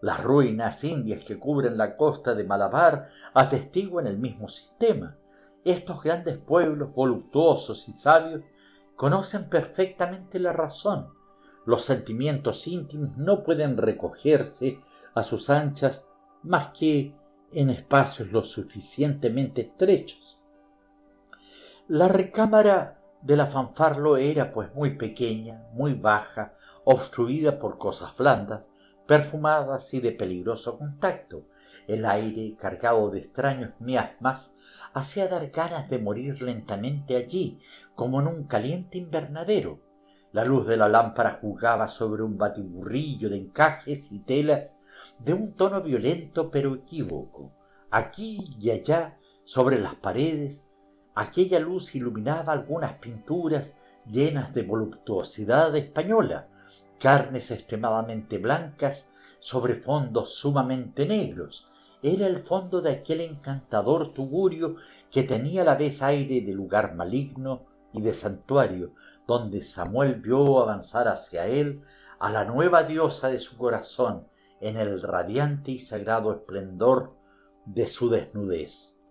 Las ruinas indias que cubren la costa de Malabar atestiguan el mismo sistema. Estos grandes pueblos voluptuosos y sabios conocen perfectamente la razón. Los sentimientos íntimos no pueden recogerse a sus anchas más que en espacios lo suficientemente estrechos. La recámara de la fanfarlo era pues muy pequeña, muy baja, obstruida por cosas blandas, perfumadas y de peligroso contacto. El aire, cargado de extraños miasmas, hacía dar ganas de morir lentamente allí, como en un caliente invernadero. La luz de la lámpara jugaba sobre un batiburrillo de encajes y telas de un tono violento pero equívoco. Aquí y allá, sobre las paredes, aquella luz iluminaba algunas pinturas llenas de voluptuosidad española, carnes extremadamente blancas sobre fondos sumamente negros. Era el fondo de aquel encantador tugurio que tenía a la vez aire de lugar maligno y de santuario, donde Samuel vio avanzar hacia él a la nueva diosa de su corazón en el radiante y sagrado esplendor de su desnudez.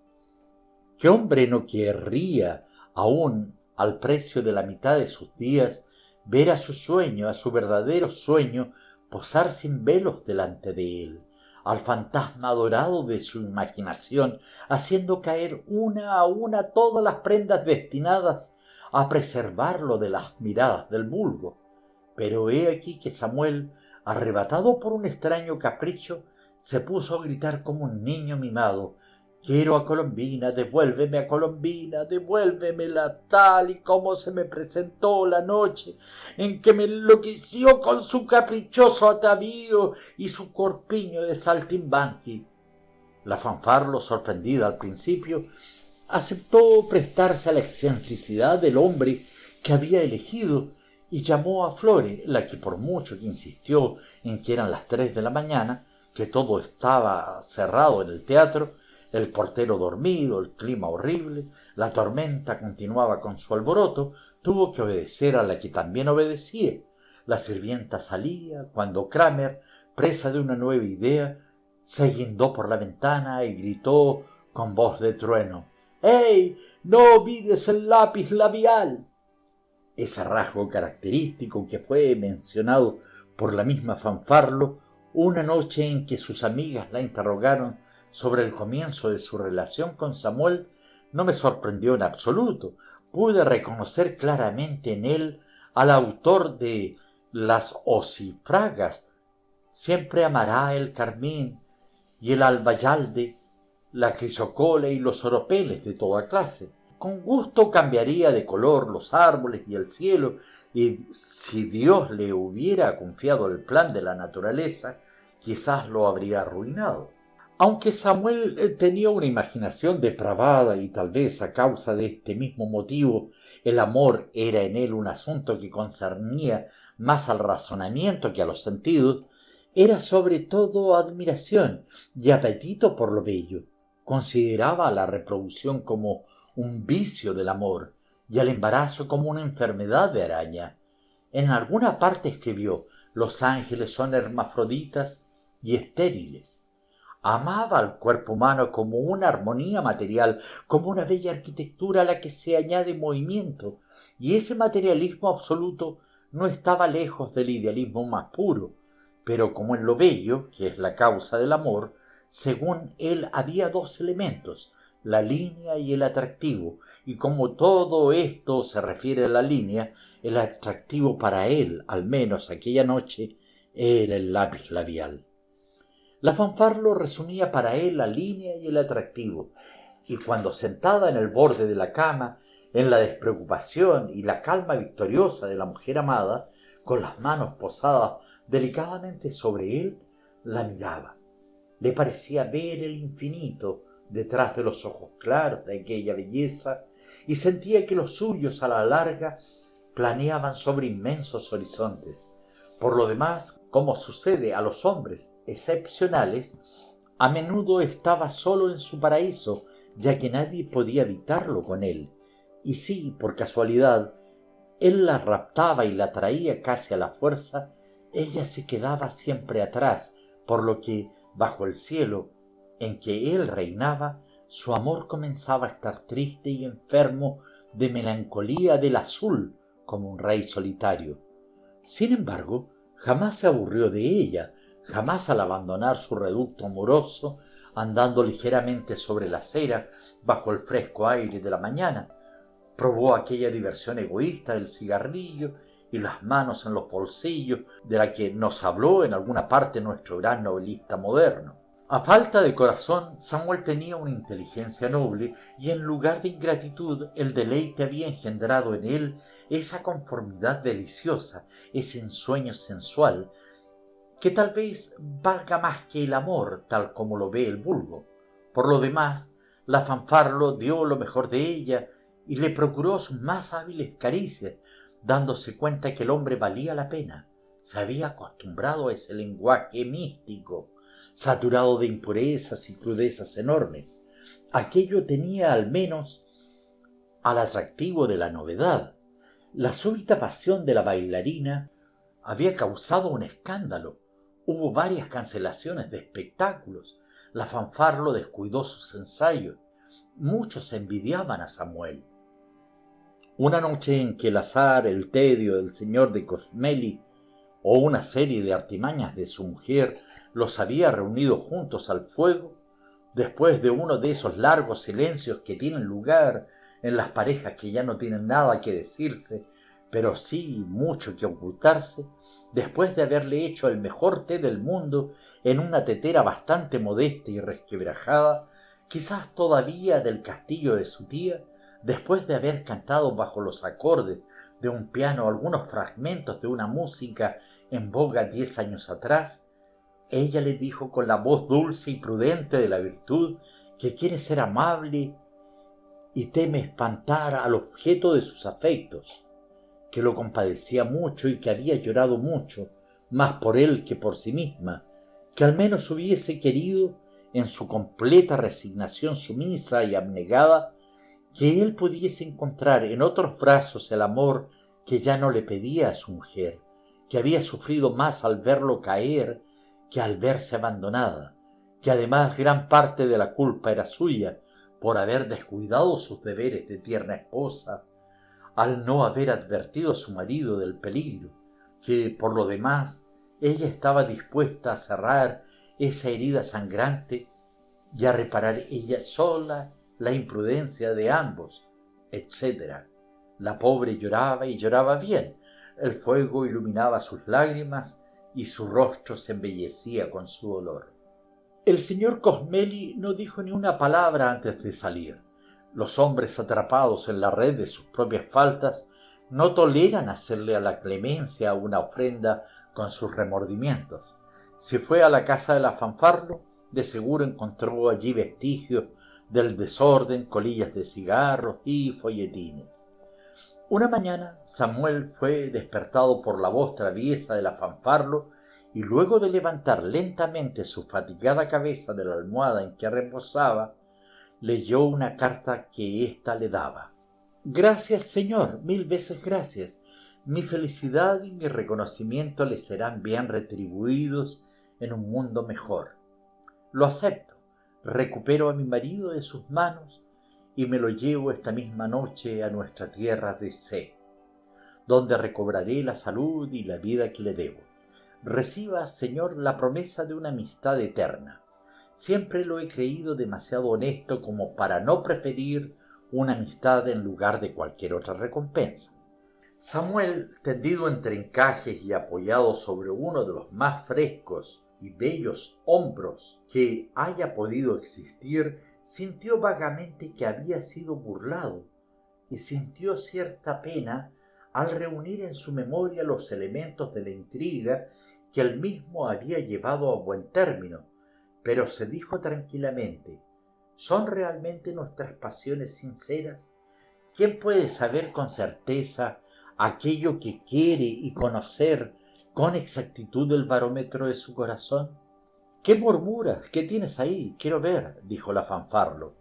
¿Qué hombre no querría, aún al precio de la mitad de sus días, ver a su sueño, a su verdadero sueño, posar sin velos delante de él, al fantasma dorado de su imaginación, haciendo caer una a una todas las prendas destinadas a preservarlo de las miradas del vulgo? Pero he aquí que Samuel, arrebatado por un extraño capricho, se puso a gritar como un niño mimado: quiero a Colombina, devuélvemela tal y como se me presentó la noche en que me enloqueció con su caprichoso atavío y su corpiño de saltimbanqui. La fanfarlo, sorprendida al principio, aceptó prestarse a la excentricidad del hombre que había elegido, y llamó a Flore, la que por mucho que insistió en que eran las 3 de la mañana, que todo estaba cerrado en el teatro, el portero dormido, el clima horrible, la tormenta continuaba con su alboroto, tuvo que obedecer a la que también obedecía. La sirvienta salía cuando Kramer, presa de una nueva idea, se guindó por la ventana y gritó con voz de trueno: «¡Hey! ¡No olvides el lápiz labial!». Ese rasgo característico que fue mencionado por la misma Fanfarlo una noche en que sus amigas la interrogaron sobre el comienzo de su relación con Samuel, no me sorprendió en absoluto. Pude reconocer claramente en él al autor de Las Ocifragas, Siempre amará el carmín y el albayalde, la crisocola y los oropeles de toda clase. Con gusto cambiaría de color los árboles y el cielo, y si Dios le hubiera confiado el plan de la naturaleza, quizás lo habría arruinado. Aunque Samuel tenía una imaginación depravada y tal vez a causa de este mismo motivo el amor era en él un asunto que concernía más al razonamiento que a los sentidos, era sobre todo admiración y apetito por lo bello. Consideraba a la reproducción como un vicio del amor y al embarazo como una enfermedad de araña. En alguna parte escribió: «Los ángeles son hermafroditas y estériles». Amaba al cuerpo humano como una armonía material, como una bella arquitectura a la que se añade movimiento, y ese materialismo absoluto no estaba lejos del idealismo más puro. Pero como en lo bello, que es la causa del amor, según él había dos elementos, la línea y el atractivo, y como todo esto se refiere a la línea, el atractivo para él, al menos aquella noche, era el lápiz labial. La Fanfarlo resumía para él la línea y el atractivo, y cuando sentada en el borde de la cama, en la despreocupación y la calma victoriosa de la mujer amada, con las manos posadas delicadamente sobre él, la miraba. Le parecía ver el infinito detrás de los ojos claros de aquella belleza, y sentía que los suyos a la larga planeaban sobre inmensos horizontes. Por lo demás, como sucede a los hombres excepcionales, a menudo estaba solo en su paraíso, ya que nadie podía evitarlo con él. Y si, por casualidad, él la raptaba y la traía casi a la fuerza, ella se quedaba siempre atrás, por lo que, bajo el cielo en que él reinaba, su amor comenzaba a estar triste y enfermo de melancolía del azul, como un rey solitario. Sin embargo, jamás se aburrió de ella, jamás al abandonar su reducto amoroso, andando ligeramente sobre la acera bajo el fresco aire de la mañana, probó aquella diversión egoísta del cigarrillo y las manos en los bolsillos de la que nos habló en alguna parte nuestro gran novelista moderno. A falta de corazón, Samuel tenía una inteligencia noble y en lugar de ingratitud el deleite había engendrado en él esa conformidad deliciosa, ese ensueño sensual, que tal vez valga más que el amor tal como lo ve el vulgo. Por lo demás, la Fanfarlo dio lo mejor de ella y le procuró sus más hábiles caricias, dándose cuenta que el hombre valía la pena. Se había acostumbrado a ese lenguaje místico, saturado de impurezas y crudezas enormes. Aquello tenía al menos al atractivo de la novedad. La súbita pasión de la bailarina había causado un escándalo. Hubo varias cancelaciones de espectáculos. La Fanfarlo descuidó sus ensayos. Muchos envidiaban a Samuel. Una noche en que el azar, el tedio del señor de Cosmeli o una serie de artimañas de su mujer los había reunido juntos al fuego, después de uno de esos largos silencios que tienen lugar en las parejas que ya no tienen nada que decirse, pero sí mucho que ocultarse, después de haberle hecho el mejor té del mundo en una tetera bastante modesta y resquebrajada, quizás todavía del castillo de su tía, después de haber cantado bajo los acordes de un piano algunos fragmentos de una música en boga 10 años atrás, ella le dijo con la voz dulce y prudente de la virtud que quiere ser amable y teme espantar al objeto de sus afectos, que lo compadecía mucho y que había llorado mucho, más por él que por sí misma, que al menos hubiese querido, en su completa resignación sumisa y abnegada, que él pudiese encontrar en otros brazos el amor que ya no le pedía a su mujer, que había sufrido más al verlo caer que al verse abandonada, que además gran parte de la culpa era suya por haber descuidado sus deberes de tierna esposa, al no haber advertido a su marido del peligro, que por lo demás ella estaba dispuesta a cerrar esa herida sangrante y a reparar ella sola la imprudencia de ambos, etc. La pobre lloraba y lloraba bien. El fuego iluminaba sus lágrimas y su rostro se embellecía con su dolor. El señor Cosmeli no dijo ni una palabra antes de salir. Los hombres atrapados en la red de sus propias faltas no toleran hacerle a la clemencia una ofrenda con sus remordimientos. Si fue a la casa de la Fanfarlo, de seguro encontró allí vestigios del desorden, colillas de cigarros y folletines. Una mañana Samuel fue despertado por la voz traviesa de la Fanfarlo y luego de levantar lentamente su fatigada cabeza de la almohada en que reposaba, leyó una carta que ésta le daba. Gracias, señor, 1000 veces gracias. Mi felicidad y mi reconocimiento le serán bien retribuidos en un mundo mejor. Lo acepto, recupero a mi marido de sus manos y me lo llevo esta misma noche a nuestra tierra de C, donde recobraré la salud y la vida que le debo. Reciba, señor, la promesa de una amistad eterna. Siempre lo he creído demasiado honesto como para no preferir una amistad en lugar de cualquier otra recompensa. Samuel, tendido entre encajes y apoyado sobre uno de los más frescos y bellos hombros que haya podido existir, sintió vagamente que había sido burlado y sintió cierta pena al reunir en su memoria los elementos de la intriga que él mismo había llevado a buen término, pero se dijo tranquilamente: ¿son realmente nuestras pasiones sinceras? ¿Quién puede saber con certeza aquello que quiere y conocer con exactitud el barómetro de su corazón? ¿Qué murmuras? ¿Qué tienes ahí? Quiero ver, dijo la Fanfarlo.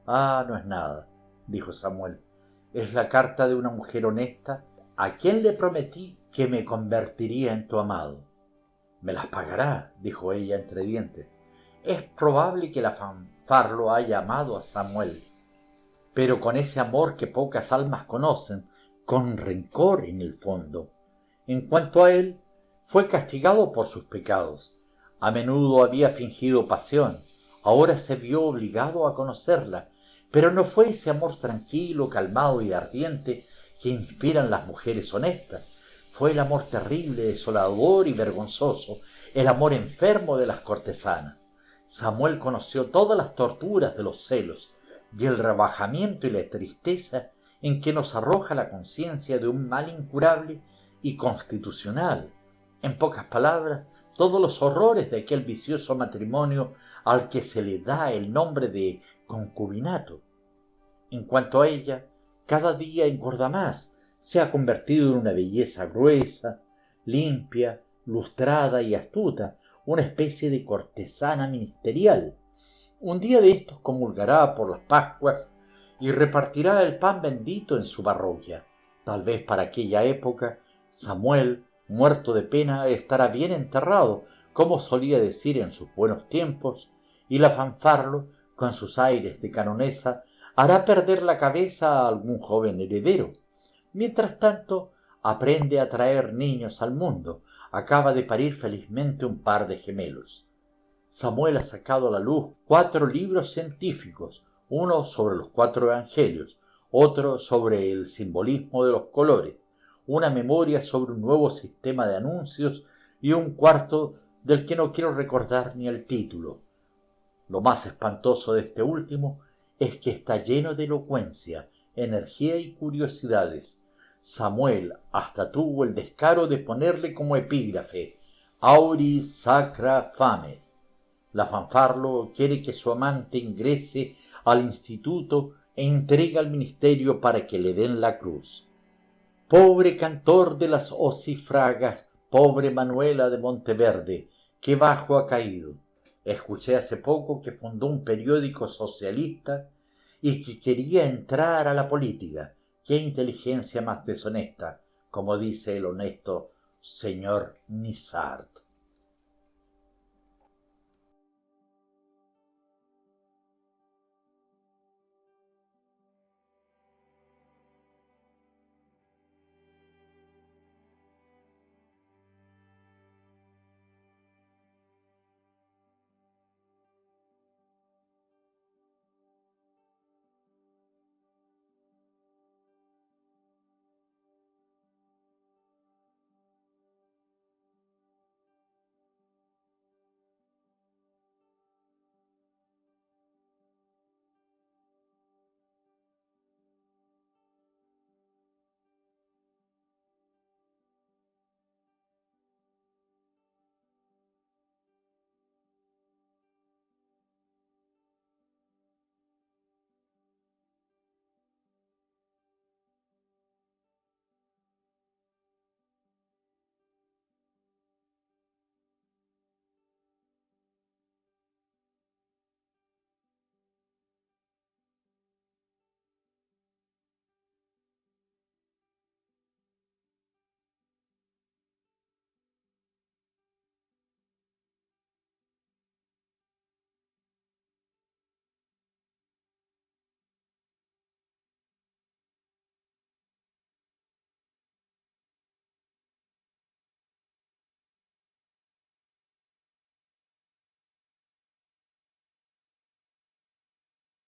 Ah, no es nada, dijo Samuel. Es la carta de una mujer honesta a quien le prometí que me convertiría en tu amado. Me las pagará, dijo ella entre dientes. Es probable que la Fanfarlo haya amado a Samuel, pero con ese amor que pocas almas conocen, con rencor en el fondo. En cuanto a él, fue castigado por sus pecados. A menudo había fingido pasión, ahora se vio obligado a conocerla, pero no fue ese amor tranquilo, calmado y ardiente que inspiran las mujeres honestas. Fue el amor terrible, desolador y vergonzoso, el amor enfermo de las cortesanas. Samuel conoció todas las torturas de los celos y el rebajamiento y la tristeza en que nos arroja la conciencia de un mal incurable y constitucional. En pocas palabras, todos los horrores de aquel vicioso matrimonio al que se le da el nombre de concubinato. En cuanto a ella, cada día engorda más, se ha convertido en una belleza gruesa, limpia, lustrada y astuta, una especie de cortesana ministerial. Un día de estos comulgará por las Pascuas y repartirá el pan bendito en su parroquia. Tal vez para aquella época Samuel, muerto de pena, estará bien enterrado, como solía decir en sus buenos tiempos, y la Fanfarlo, con sus aires de canonesa, hará perder la cabeza a algún joven heredero. Mientras tanto, aprende a traer niños al mundo. Acaba de parir felizmente un par de gemelos. Samuel ha sacado a la luz 4 libros científicos, uno sobre los 4 evangelios, otro sobre el simbolismo de los colores, una memoria sobre un nuevo sistema de anuncios y un cuarto del que no quiero recordar ni el título. Lo más espantoso de este último es que está lleno de elocuencia, energía y curiosidades. Samuel hasta tuvo el descaro de ponerle como epígrafe Auris Sacra Fames. La Fanfarlo quiere que su amante ingrese al instituto e entregue al ministerio para que le den la cruz. Pobre cantor de las ocifragas, pobre Manuela de Monteverde, qué bajo ha caído. Escuché hace poco que fundó un periódico socialista y que quería entrar a la política. Qué inteligencia más deshonesta, como dice el honesto señor Nizard.